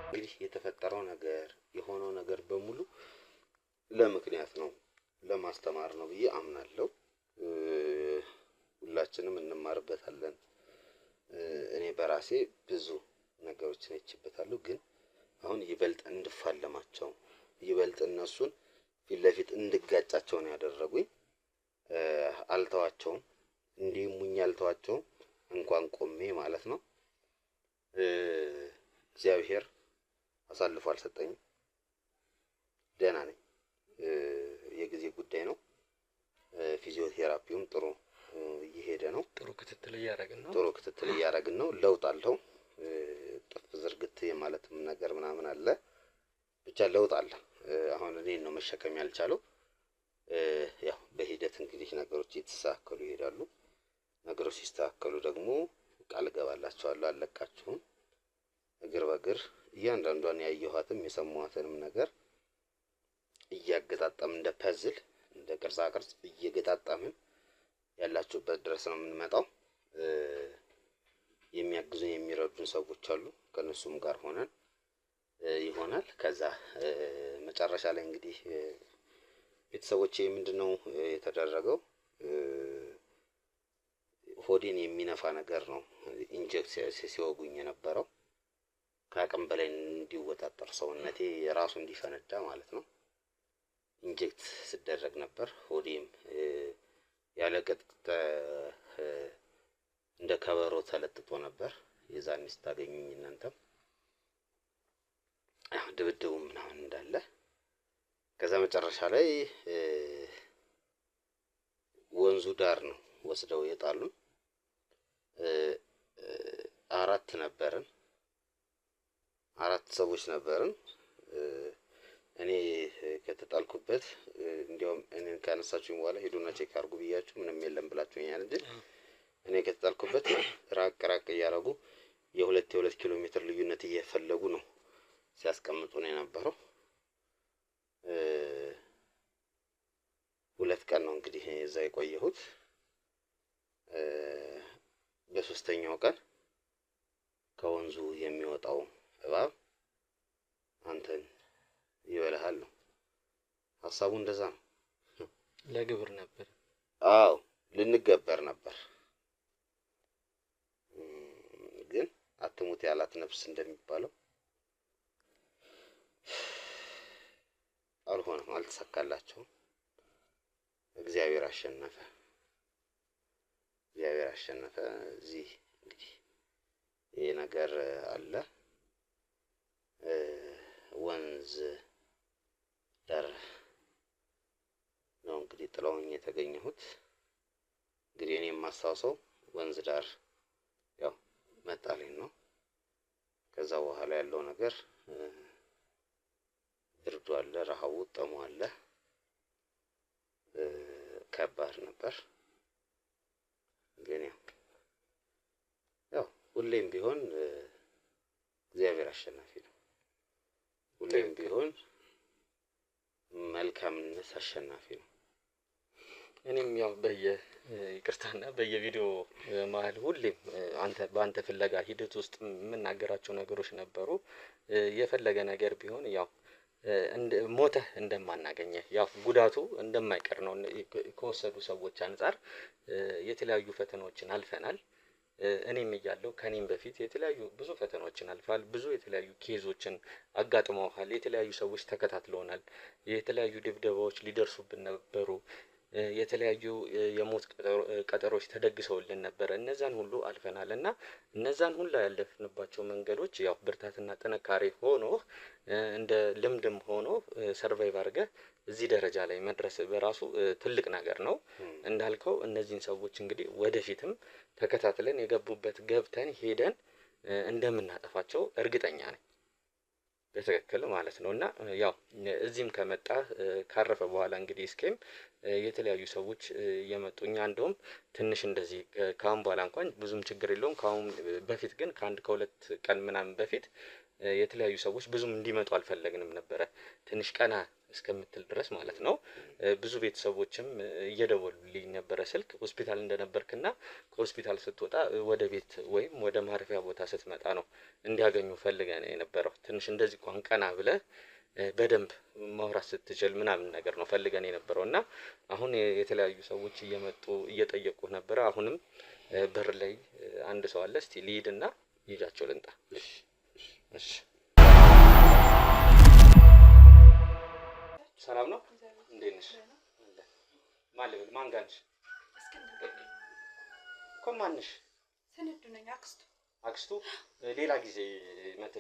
Speaker 3: እንግዲህ የተፈጠረው ነገር የሆነው ነገር በሙሉ ለምክንያት ነው፣ ለማስተማር ነው ብዬ አምናለሁ። ሁላችንም እንማርበታለን። እኔ በራሴ ብዙ ነገሮችን አይቼበታለሁ። ግን አሁን ይበልጥ እንድፋለማቸው ይበልጥ እነሱን ፊት ለፊት እንድጋጫቸው ነው ያደረጉኝ። አልተዋቸውም፣ እንዲሙኝ አልተዋቸውም እንኳን ቆሜ ማለት ነው። እግዚአብሔር አሳልፎ አልሰጠኝም። ደህና ነኝ። የጊዜ ጉዳይ ነው። ፊዚዮቴራፒውም ጥሩ እየሄደ ነው። ጥሩ ክትትል እያደረግን ነው። ለውጥ አለው። ጥፍ ዝርግት የማለትም ነገር ምናምን አለ። ብቻ ለውጥ አለ። አሁን እኔን ነው መሸከም ያልቻለው። ያው በሂደት እንግዲህ ነገሮች እየተስተካከሉ ይሄዳሉ። ነገሮች ሲስተካከሉ ደግሞ ቃል እገባላችኋለሁ፣ አልለቃችሁም። እግር በእግር እያንዳንዷን ያየኋትም የሰማኋትንም ነገር እያገጣጠምን እንደ ፐዝል እንደ ቅርጻ ቅርጽ እየገጣጠምን ያላችሁበት ድረስ ነው የምንመጣው። የሚያግዙን የሚረዱን ሰዎች አሉ። ከነሱም ጋር ሆነን ይሆናል። ከዛ መጨረሻ ላይ እንግዲህ ቤተሰቦቼ ምንድነው የተደረገው? ሆዴን የሚነፋ ነገር ነው ኢንጀክት ሲወጉኝ የነበረው። ከአቅም በላይ እንዲወጣጠር ሰውነቴ ራሱ እንዲፈነዳ ማለት ነው ኢንጀክት ሲደረግ ነበር። ሆዴም ያለ ቅጥ እንደ ከበሮ ተለጥጦ ነበር። የዛኔ ስታገኙኝ እናንተም ድብድቡ ምናምን እንዳለ። ከዛ መጨረሻ ላይ ወንዙ ዳር ነው ወስደው የጣሉን። 4 ሰዎች ነበርን። እኔ ከተጣልኩበት እንዲያውም እኔን ካነሳችሁኝ በኋላ ሄዱና ቼክ አድርጉ ብያችሁ ምንም የለም ብላችሁኛል እንጂ እኔ ከተጣልኩበት ራቅ እያደረጉ የ2 ኪሎ ሜትር ልዩነት እየፈለጉ ነው ሲያስቀምጡ ነው የነበረው። 2 ቀን ነው እንግዲህ እዛ የቆየሁት። በሶስተኛው ቀን ከወንዙ የሚወጣው እባብ አንተን ይበላሃል ነው ሀሳቡ። እንደዛ ነው።
Speaker 1: ለግብር ነበር።
Speaker 3: አዎ ልንገበር ነበር። ግን አትሙት ያላት ነፍስ እንደሚባለው አልሆነም፣ አልተሳካላቸውም። እግዚአብሔር አሸነፈ። እዚህ እንግዲህ ይሄ ነገር አለ። ወንዝ ዳር ነው እንግዲህ ጥለውኝ የተገኘሁት። እንግዲህ እኔ የማስታውሰው ወንዝ ዳር ያው መጣልኝ ነው። ከዛ በኋላ ያለው ነገር ብርዱ አለ፣ ረሃቡ ጠሙ አለ፣ ከባድ ነበር። ግን ያው ሁሌም ቢሆን እግዚአብሔር አሸናፊ ነው። ሁሌም ቢሆን መልካምነት አሸናፊ ነው።
Speaker 1: እኔም ያው ይቅርታና በየቪዲዮ መሀል ሁሌም በአንተ ፍለጋ ሂደት ውስጥ የምናገራቸው ነገሮች ነበሩ። የፈለገ ነገር ቢሆን ያው ሞተህ እንደማናገኘህ ያው ጉዳቱ እንደማይቀር ነው። ከወሰዱ ሰዎች አንፃር የተለያዩ ፈተናዎችን አልፈናል። እኔም እያለሁ ከኔም በፊት የተለያዩ ብዙ ፈተናዎችን አልፋል። ብዙ የተለያዩ ኬዞችን አጋጥመዋል። የተለያዩ ሰዎች ተከታትለውናል። የተለያዩ ድብደባዎች ሊደርሱብን ነበሩ። የተለያዩ የሞት ቀጠሮች ተደግሰውልን ነበር። እነዛን ሁሉ አልፈናል እና እነዛን ሁሉ ያለፍንባቸው መንገዶች ያው ብርታትና ጥንካሬ ሆኖ እንደ ልምድም ሆኖ ሰርቫይቭ አድርገህ እዚህ ደረጃ ላይ መድረስ በራሱ ትልቅ ነገር ነው። እንዳልከው እነዚህን ሰዎች እንግዲህ ወደፊትም ተከታትለን የገቡበት ገብተን ሄደን እንደምናጠፋቸው እርግጠኛ ነኝ። በትክክል ማለት ነው። እና ያው እዚህም ከመጣ ካረፈ በኋላ እንግዲህ እስኬም የተለያዩ ሰዎች እየመጡኛ እንደውም ትንሽ እንደዚህ ካሁን በኋላ እንኳን ብዙም ችግር የለውም። ካሁን በፊት ግን ከአንድ ከሁለት ቀን ምናምን በፊት የተለያዩ ሰዎች ብዙም እንዲመጡ አልፈለግንም ነበረ። ትንሽ ቀና እስከምትል ድረስ ማለት ነው። ብዙ ቤተሰቦችም እየደወሉልኝ ነበረ ስልክ ሆስፒታል እንደነበርክና ከሆስፒታል ስትወጣ ወደ ቤት ወይም ወደ ማረፊያ ቦታ ስትመጣ ነው እንዲያገኙ ፈልገን የነበረው። ትንሽ እንደዚህ እንኳን ቀና ብለህ በደንብ ማውራት ስትችል ምናምን ነገር ነው ፈልገን የነበረው እና አሁን የተለያዩ ሰዎች እየመጡ እየጠየቁ ነበረ። አሁንም በር ላይ አንድ ሰው አለ። እስቲ ልሂድና ይዣቸው ልንጣ። እሺ ሰላም ነው? እንዴት ነሽ? ማን ልበል? ማን ጋር ነሽ? እኮ ማን ነሽ?
Speaker 2: ስንዱ ነኝ።
Speaker 1: አክስቱ ሌላ ጊዜ መቶ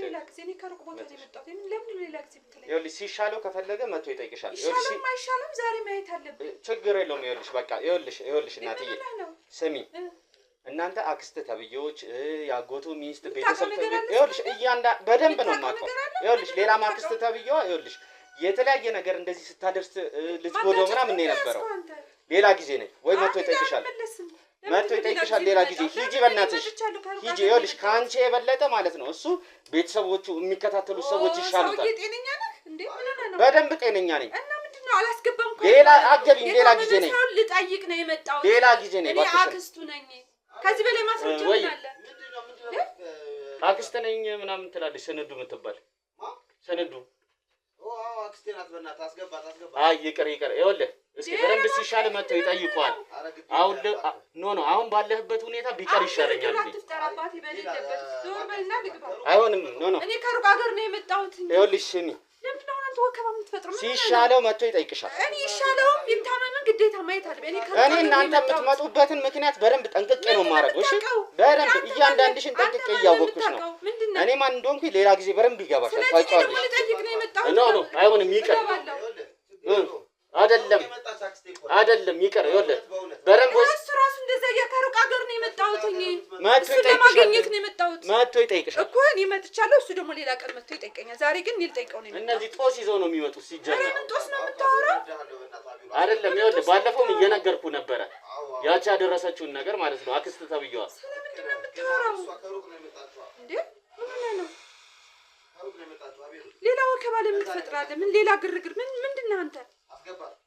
Speaker 2: ሌላ ጊዜ እኔ ከሩቅ ቦታ ነው የመጣሁት። ለምን ሌላ ጊዜ ብትለኝ?
Speaker 1: ይኸውልሽ ሲሻለው ከፈለገ መቶ ይጠይቅሻል።
Speaker 2: ይሻለው አይሻለም ዛሬ ማየት አለብን።
Speaker 1: ችግር የለውም። ይኸውልሽ በቃ ይኸውልሽ እናትዬ ስሚ፣ እናንተ አክስት ተብዬዎች ያጎቱ ሚስት ቤተሰብ ይኸውልሽ በደንብ ነው የማውቀው። ይኸውልሽ ሌላም አክስት ተብዬዋ ይኸውልሽ የተለያየ ነገር እንደዚህ ስታደርስ ልትጎዳው ምናምን ነው የነበረው። ሌላ ጊዜ ነኝ ወይ መቶ ይጠይቅሻል። ሌላ ጊዜ ሂጂ፣ በእናትሽ ሂጂ። ይኸውልሽ ከአንቺ የበለጠ ማለት ነው እሱ ቤተሰቦቹ የሚከታተሉ ሰዎች ይሻሉታል። በደንብ ጤነኛ ነኝ።
Speaker 2: አላስገባም።
Speaker 1: ሌላ አገቢኝ። ሌላ ጊዜ ነኝ።
Speaker 2: ልጠይቅ ነው የመጣሁት።
Speaker 1: ሌላ ጊዜ ነኝ።
Speaker 2: እኔ አክስቱ ነኝ። ከዚህ በላይ ማስረጃ ምን አለ?
Speaker 1: አክስት ነኝ ምናምን ትላለች። ስንዱ የምትባል ስንዱ
Speaker 3: አክስቴ ናት። በእናትህ አስገባት።
Speaker 1: አይ ይቅር። ይኸውልህ እስኪ በደንብ ሲሻል መጥቶ ይጠይቁሃል። አሁን ባለህበት ሁኔታ ቢቀር ይሻለኛል። አይሆንም።
Speaker 2: እኔ ከሩቅ ሀገር ነው የመጣሁት።
Speaker 1: ይኸውልሽ ስሚ፣ ሲሻለው መጥቶ ይጠይቅሻል።
Speaker 2: እኔ ይሻለውም ይታመምን ግዴታ ማየት አለብኝ።
Speaker 1: እኔ እናንተ የምትመጡበትን ምክንያት በደንብ ጠንቅቄ ነው የማደርገው። እሺ በደንብ እያንዳንድሽን ጠንቅቄ እያወቅኩሽ ነው። እኔ ማን እንደሆንኩኝ ሌላ ጊዜ በደንብ ይገባሻል። ታውቂዋለሽ። አይሆንም። ይቅር። አይደለም ይቅር። ይኸውልህ በደንብ
Speaker 2: ራሱ እንደዛ ከሩቅ ሀገር ነው የመጣሁት። እሱ ለማግኘት ነው የመጣሁት።
Speaker 1: መጥቶ ይጠይቅሻል
Speaker 2: እኮ እኔ መጥቻለሁ። እሱ ደግሞ ሌላ ቀን መጥቶ ይጠይቀኛል። ዛሬ ግን እኔ ልጠይቀው ነው የመጣሁት።
Speaker 1: እነዚህ ጦስ ይዘው ነው የሚመጡት ሲጀመር።
Speaker 2: ምን ጦስ ነው የምታወራው?
Speaker 1: አይደለም ይኸውልህ ባለፈውም እየነገርኩ ነበረ ያቺ ያደረሰችውን ነገር ማለት ነው። አክስት ተብዬዋ
Speaker 2: ስለምንድን ነው የምታወራው እንዴ? ምን ነው ሌላ ወከባ ለምን ትፈጥራለህ? ምን ሌላ ግርግር? ምንድን ነህ አንተ?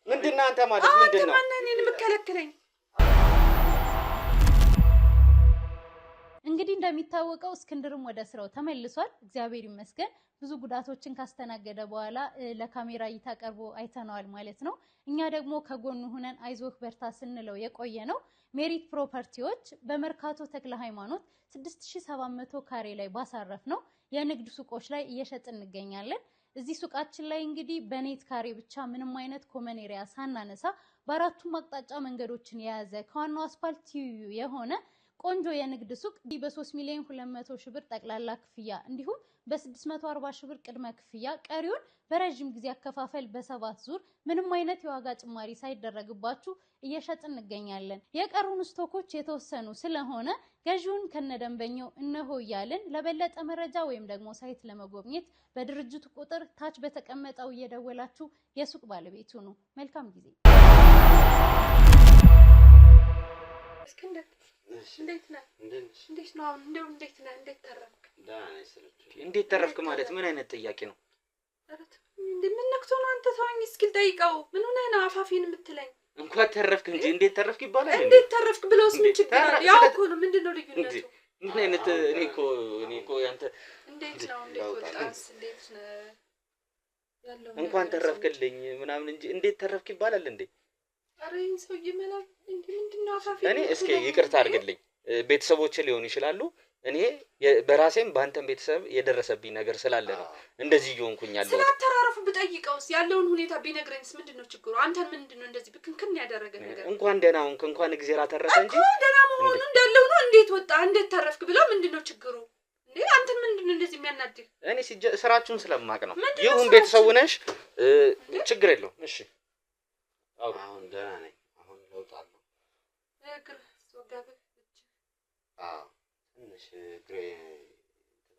Speaker 1: ምንድን ነህ አንተ ማለት ምንድን ነው?
Speaker 2: ማነህ እኔን የምከለክለኝ?
Speaker 4: እንግዲህ እንደሚታወቀው እስክንድርም ወደ ስራው ተመልሷል። እግዚአብሔር ይመስገን። ብዙ ጉዳቶችን ካስተናገደ በኋላ ለካሜራ እይታ ቀርቦ አይተነዋል ማለት ነው። እኛ ደግሞ ከጎኑ ሆነን አይዞህ በርታ ስንለው የቆየ ነው። ሜሪት ፕሮፐርቲዎች በመርካቶ ተክለ ሃይማኖት 6700 ካሬ ላይ ባሳረፍ ነው የንግድ ሱቆች ላይ እየሸጥን እንገኛለን። እዚህ ሱቃችን ላይ እንግዲህ በኔት ካሬ ብቻ ምንም አይነት ኮመን ኤሪያ ሳናነሳ በአራቱም አቅጣጫ መንገዶችን የያዘ ከዋናው አስፋልት ትይዩ የሆነ ቆንጆ የንግድ ሱቅ በ3,200,000 ብር ጠቅላላ ክፍያ እንዲሁም በ640 ሺህ ብር ቅድመ ክፍያ ቀሪውን በረጅም ጊዜ አከፋፈል በ7 ዙር ምንም አይነት የዋጋ ጭማሪ ሳይደረግባችሁ እየሸጥን እንገኛለን። የቀሩን ስቶኮች የተወሰኑ ስለሆነ ገዢውን ከነደንበኛው እነሆ እያልን ለበለጠ መረጃ ወይም ደግሞ ሳይት ለመጎብኘት በድርጅቱ ቁጥር ታች በተቀመጠው እየደወላችሁ የሱቅ ባለቤት ሁኑ። መልካም ጊዜ።
Speaker 2: እስክንድር እንዴት ነህ? እንዴት ነው አሁን? እንዴት ነህ? እንዴት ተረፍክ?
Speaker 3: ደህና ነኝ ስልክ።
Speaker 1: እንዴት ተረፍክ ማለት ምን አይነት ጥያቄ ነው?
Speaker 2: ምን ነክቶ ነው አንተ? ተወኝ እስኪ ልጠይቀው። ምን ሆነህ ነው አፋፊን የምትለኝ?
Speaker 1: እንኳን ተረፍክ እንጂ እንዴት ተረፍክ ይባላል?
Speaker 2: እንዴት ተረፍክ ብለውስ ምን ችግር አለ? ያው እኮ ነው። ምንድነው ልዩነቱ?
Speaker 1: ምን አይነት እኔ እኮ ያንተ
Speaker 2: እንዴት ነው? እንዴት ወጣስ? እንዴት ያለው?
Speaker 1: እንኳን ተረፍክልኝ ምናምን እንጂ እንዴት ተረፍክ ይባላል እንዴ?
Speaker 2: አረ ይሄን ሰውዬ መላክ እንዴ! ምንድነው አፋፊን?
Speaker 1: እኔ እስኪ ይቅርታ አድርግልኝ። ቤተሰቦቼ ሊሆን ይችላሉ። እኔ በራሴም በአንተም ቤተሰብ የደረሰብኝ ነገር ስላለ ነው እንደዚህ እየሆንኩኝ ያለው።
Speaker 2: ስላተራረፉ ብጠይቀውስ ያለውን ሁኔታ ቢነግረኝስ ምንድነው ችግሩ? አንተን ምንድነው እንደዚህ ብክንክን ያደረገ ነገር?
Speaker 1: እንኳን ደህና ሆንክ፣ እንኳን እግዚአብሔር አተረፈ እንጂ
Speaker 2: ደህና መሆኑ እንዳለው ነው። እንዴት ወጣ እንዴት ተረፍክ ብለው ምንድነው ችግሩ? እንዴ አንተን ምንድነው እንደዚህ የሚያናድህ?
Speaker 1: እኔ ስራችሁን ስለማቅ ነው። ይሁን ቤተሰቡ ነሽ፣ ችግር የለውም። እሺ
Speaker 3: አሁን ደህና ነኝ። አሁን ለውጥ አለው።
Speaker 2: እግር ወጋብህ
Speaker 3: ትንሽ ግሬ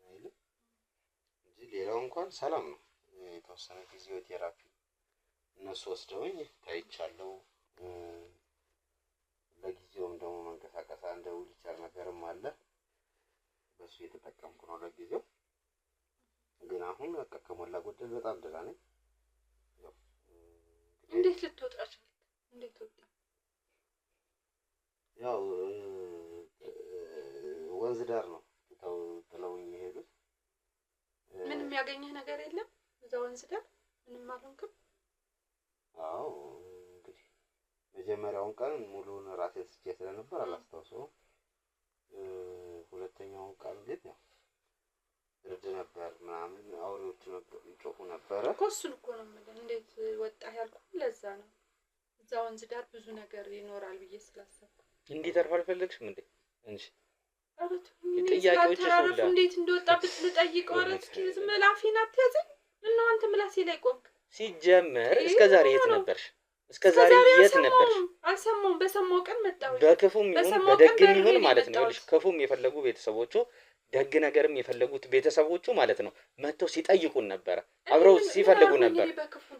Speaker 3: እንትን እንጂ ሌላው እንኳን ሰላም ነው። የተወሰነ ፊዚዮቴራፒ እነሱ ወስደውኝ ታይቻለሁ። ለጊዜውም ደግሞ መንቀሳቀስ እንደ ዊልቸር ነገርም አለ። በሱ የተጠቀምኩ ነው ለጊዜው። ግን አሁን በቃ ከሞላ ጎደል በጣም ደህና ነኝ።
Speaker 2: እንዴት ልትወጣ ቻልክ? እንዴት ወጣ?
Speaker 3: ያው ወንዝ ዳር ነው ጥለውኝ የሄዱት።
Speaker 2: ምንም ያገኘህ ነገር የለም እዛ ወንዝ ዳር? ምንም አልሆንክም?
Speaker 3: አዎ እንግዲህ መጀመሪያውን ቀን ሙሉውን ራሴን ስቼ ስለነበር አላስታውሰውም። ሁለተኛውን ቀን ግን ያው እርድ ነበር ምናምን አውሬዎቹ ነበር ይጮሁ ነበር
Speaker 2: እኮ። እሱን እኮ ነው የምልህ። እንዴት ወጣህ ያልኩህ ለዛ ነው። እዛ ወንዝ ዳር ብዙ ነገር ይኖራል ብዬ ስላሰብኩ።
Speaker 1: እንዲተርፍ አልፈለግሽም እንዴ? እንጂ
Speaker 2: ጥያቄዎች ሁሉ እንዴት እንደወጣበት ልጠይቀው። ኧረ እስኪ ዝም ብለህ አፌን አትያዘኝ። ምነው አንተ ምላሴ ላይ ቆምክ?
Speaker 1: ሲጀመር እስከዛሬ የት ነበርሽ? እስከዛሬ የት ነበርሽ?
Speaker 2: አልሰማሁም። በሰማው ቀን መጣሁ።
Speaker 1: በክፉም ይሁን በደግም ይሁን ማለት ነው። ልጅ ክፉም የፈለጉ ቤተሰቦቹ ደግ ነገርም የፈለጉት ቤተሰቦቹ ማለት ነው መጥተው ሲጠይቁን ነበር። አብረው ሲፈልጉ ነበር።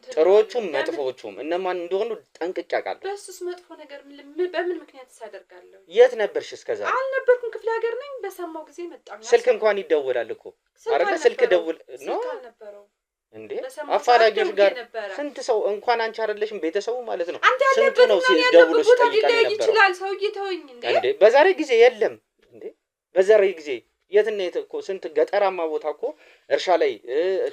Speaker 1: ጥሩዎቹም መጥፎዎቹም እነማን እንደሆኑ ጠንቅቄ አውቃለሁ።
Speaker 2: በሱስ መጥፎ ነገር በምን ምክንያት ሳደርጋለሁ?
Speaker 1: የት ነበርሽ እስከዛሬ?
Speaker 2: አልነበርኩም፣ ክፍለ ሀገር ነኝ። በሰማው ጊዜ መጣሁ።
Speaker 1: ስልክ እንኳን ይደውላል እኮ አይደለ? ስልክ ደውል ነው እንዴ? አፋላጆች ጋር ስንት ሰው እንኳን አንቺ አይደለሽም ቤተሰቡ ማለት ነው ስንቱ ነው ሲደውሉ ሲጠይቃኝ ነበር።
Speaker 2: ይችላል ሰውዬ ተወኝ እንዴ።
Speaker 1: በዛሬ ጊዜ የለም እንዴ? በዛሬ ጊዜ የትና የት እኮ ስንት ገጠራማ ቦታ እኮ እርሻ ላይ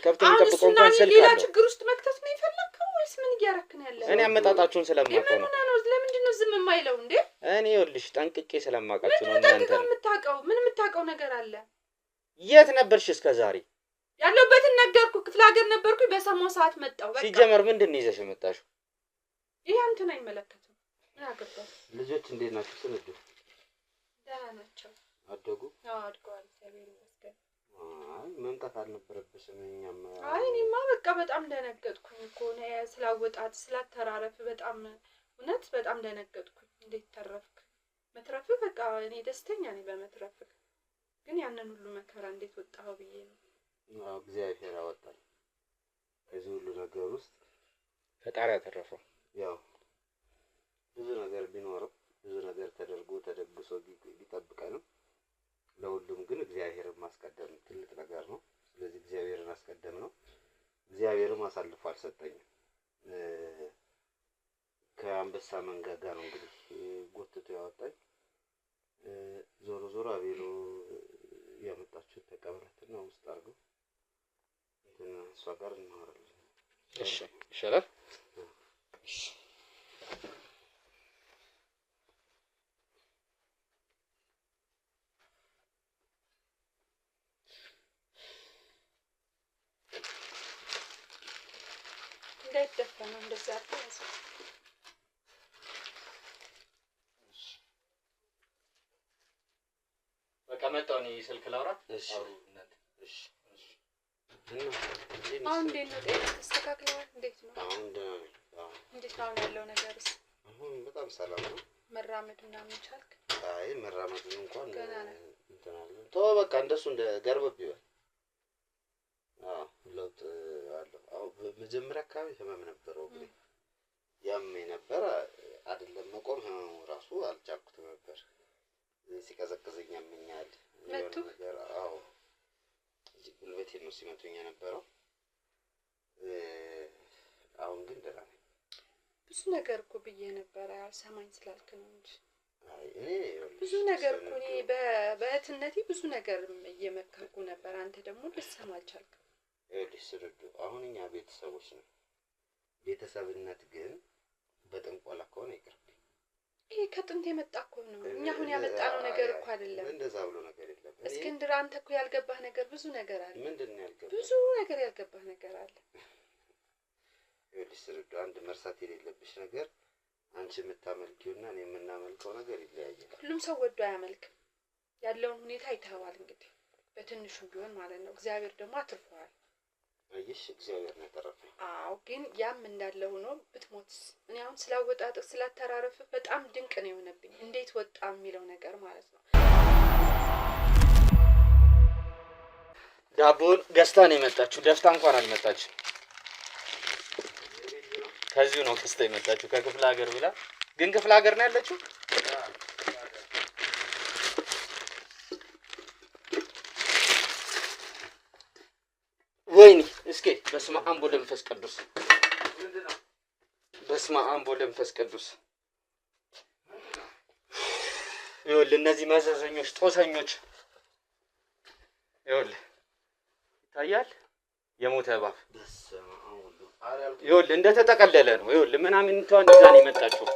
Speaker 1: ከብት የሚጠብቀው እንኳን ስልክ አለ።
Speaker 2: ሌላ ችግር ውስጥ መክተት ነው የፈለከው ወይስ ምን እያረክ ነው ያለው?
Speaker 1: እኔ አመጣጣችሁን ስለማውቀው ነው።
Speaker 2: ለምንድን ነው ዝም የማይለው እንዴ?
Speaker 1: እኔ ይኸውልሽ ጠንቅቄ ስለማውቃችሁ ነው። እናንተ
Speaker 2: ምን የምታውቀው ነገር አለ?
Speaker 1: የት ነበርሽ እስከዛሬ?
Speaker 2: ያለሁበትን ነገርኩ። ክፍለ ሀገር ነበርኩኝ። በሰማው ሰዓት መጣሁ። በቃ
Speaker 1: ሲጀመር ምንድን ነው ይዘሽ የመጣሽው?
Speaker 2: ይሄ አንተን አይመለከትም። ምን አገባህ?
Speaker 3: ልጆች እንዴት ናቸው? ስንዱ
Speaker 2: ደህና ናቸው።
Speaker 3: አደጉ?
Speaker 2: አዎ አድገዋል። እግዚአብሔር ይመስገን።
Speaker 3: አይ መምጣት አልነበረብሽም። እኛም
Speaker 2: አይ እኔማ በቃ በጣም ደነገጥኩኝ እኮ ነው ስላወጣት ስላተራረፍ። በጣም እውነት በጣም ደነገጥኩኝ። እንዴት ተረፍክ? መትረፍህ በቃ እኔ ደስተኛ ነኝ በመትረፍህ። ግን ያንን ሁሉ መከራ እንዴት ወጣኸው ብዬ ነው።
Speaker 3: አዎ እግዚአብሔር ያወጣል ከዚህ ሁሉ ነገር ውስጥ
Speaker 1: ፈጣሪ ያተረፈው።
Speaker 3: ያው ብዙ ነገር ቢኖርም ብዙ ነገር ተደርጎ ተደግሶ ቢጠብቀንም ለሁሉም ግን እግዚአብሔርን ማስቀደም ትልቅ ነገር ነው። ስለዚህ እግዚአብሔርን አስቀደም ነው። እግዚአብሔርም አሳልፎ አልሰጠኝም። ከአንበሳ መንጋጋ ነው እንግዲህ ጎትቶ ያወጣኝ። ዞሮ ዞሮ አቤሎ ያመጣችሁት ተቀበላትና ውስጥ አድርገው እንትን እሷ ጋር እናወራለን።
Speaker 1: እሺ ይሻላል።
Speaker 2: እንዳይደፈና እንደዛ አትያዝ።
Speaker 1: በቃ መጣሁ እኔ ስልክ ላውራ።
Speaker 3: እሺ
Speaker 1: አውሩ እናንተ። እሺ
Speaker 2: አሁን እንዴት ነው? ጤና ተስተካክለዋል? እንዴት ነው?
Speaker 3: አሁን ደህና ነኝ።
Speaker 2: እንዴት ነው ያለው ነገርስ?
Speaker 3: አሁን በጣም ሰላም ነው።
Speaker 2: መራመድ ምናምን ቻልክ?
Speaker 3: አይ መራመድን እንኳን
Speaker 2: ገና ነው።
Speaker 3: እንትን አለ። ተው በቃ እንደሱ እንደ ገርበብ ይበል። ለውጥ አለው። አሁን በመጀመሪያ አካባቢ ህመም ነበረው ግን ያመኝ ነበር አይደለም መቆም ህመሙ ራሱ አልቻልኩትም ነበር። ሲቀዘቅዘኝ ያመኛል ነገር። አዎ እዚህ ጉልበቴ ነው ሲመቱኝ የነበረው። አሁን ግን ደህና ነኝ።
Speaker 2: ብዙ ነገር እኮ ብዬ ነበር አልሰማኝ ስላልክ ነው እንጂ።
Speaker 3: አይ እኔ
Speaker 2: ብዙ ነገር እኮ እኔ በእህትነቴ ብዙ ነገር እየመከርኩ ነበር። አንተ ደግሞ ልትሰማ አልቻልክም።
Speaker 3: ይኸውልሽ ስርዱ አሁን እኛ ቤተሰቦች ነን። ቤተሰብነት ግን በጥንቆላ ከሆነ ይቅርብኝ።
Speaker 2: ይሄ ከጥንት የመጣ እኮ ነው። እኛ አሁን ያመጣነው ነገር እኮ አይደለም።
Speaker 3: እንደዛ ብሎ ነገር የለም።
Speaker 2: እስክንድር አንተ እኮ ያልገባህ ነገር ብዙ ነገር አለ።
Speaker 3: ምንድን ነው ያልገባህ?
Speaker 2: ብዙ ነገር ያልገባህ ነገር አለ።
Speaker 3: ይኸውልሽ ስርዱ አንድ መርሳት የሌለብሽ ነገር አንቺ የምታመልኪውና እኔ የምናመልከው ነገር ይለያያል።
Speaker 2: ሁሉም ሰው ወዶ አያመልክም። ያለውን ሁኔታ አይተኸዋል እንግዲህ በትንሹም ቢሆን ማለት ነው። እግዚአብሔር ደግሞ አትርፎሃል።
Speaker 3: አየሽ እግዚአብሔር ነው ያተረፈኝ።
Speaker 2: አዎ ግን ያም እንዳለ ሆኖ ብትሞትስ? እኔ አሁን ስላወጣጥህ ስላተራረፍ በጣም ድንቅ ነው የሆነብኝ። እንዴት ወጣ የሚለው ነገር ማለት ነው።
Speaker 1: ዳቦን ገዝታ ነው የመጣችሁ። ደፍታ እንኳን አልመጣችም። ከዚሁ ነው ክስታ የመጣችሁ ከክፍለ ሀገር ብላ። ግን ክፍለ ሀገር ነው ያለችው። ወይኔ እስኪ በስመ አብ ወወልድ ወመንፈስ ቅዱስ፣ በስመ አብ ወወልድ ወመንፈስ ቅዱስ። ይኸውልህ እነዚህ መዘዘኞች ጦሰኞች፣ ይኸውልህ ይታያል የሞተ እባብ። ይኸውልህ እንደተጠቀለለ ነው። ይኸውልህ ምናምን እንኳን ይዛ ነው የመጣችው።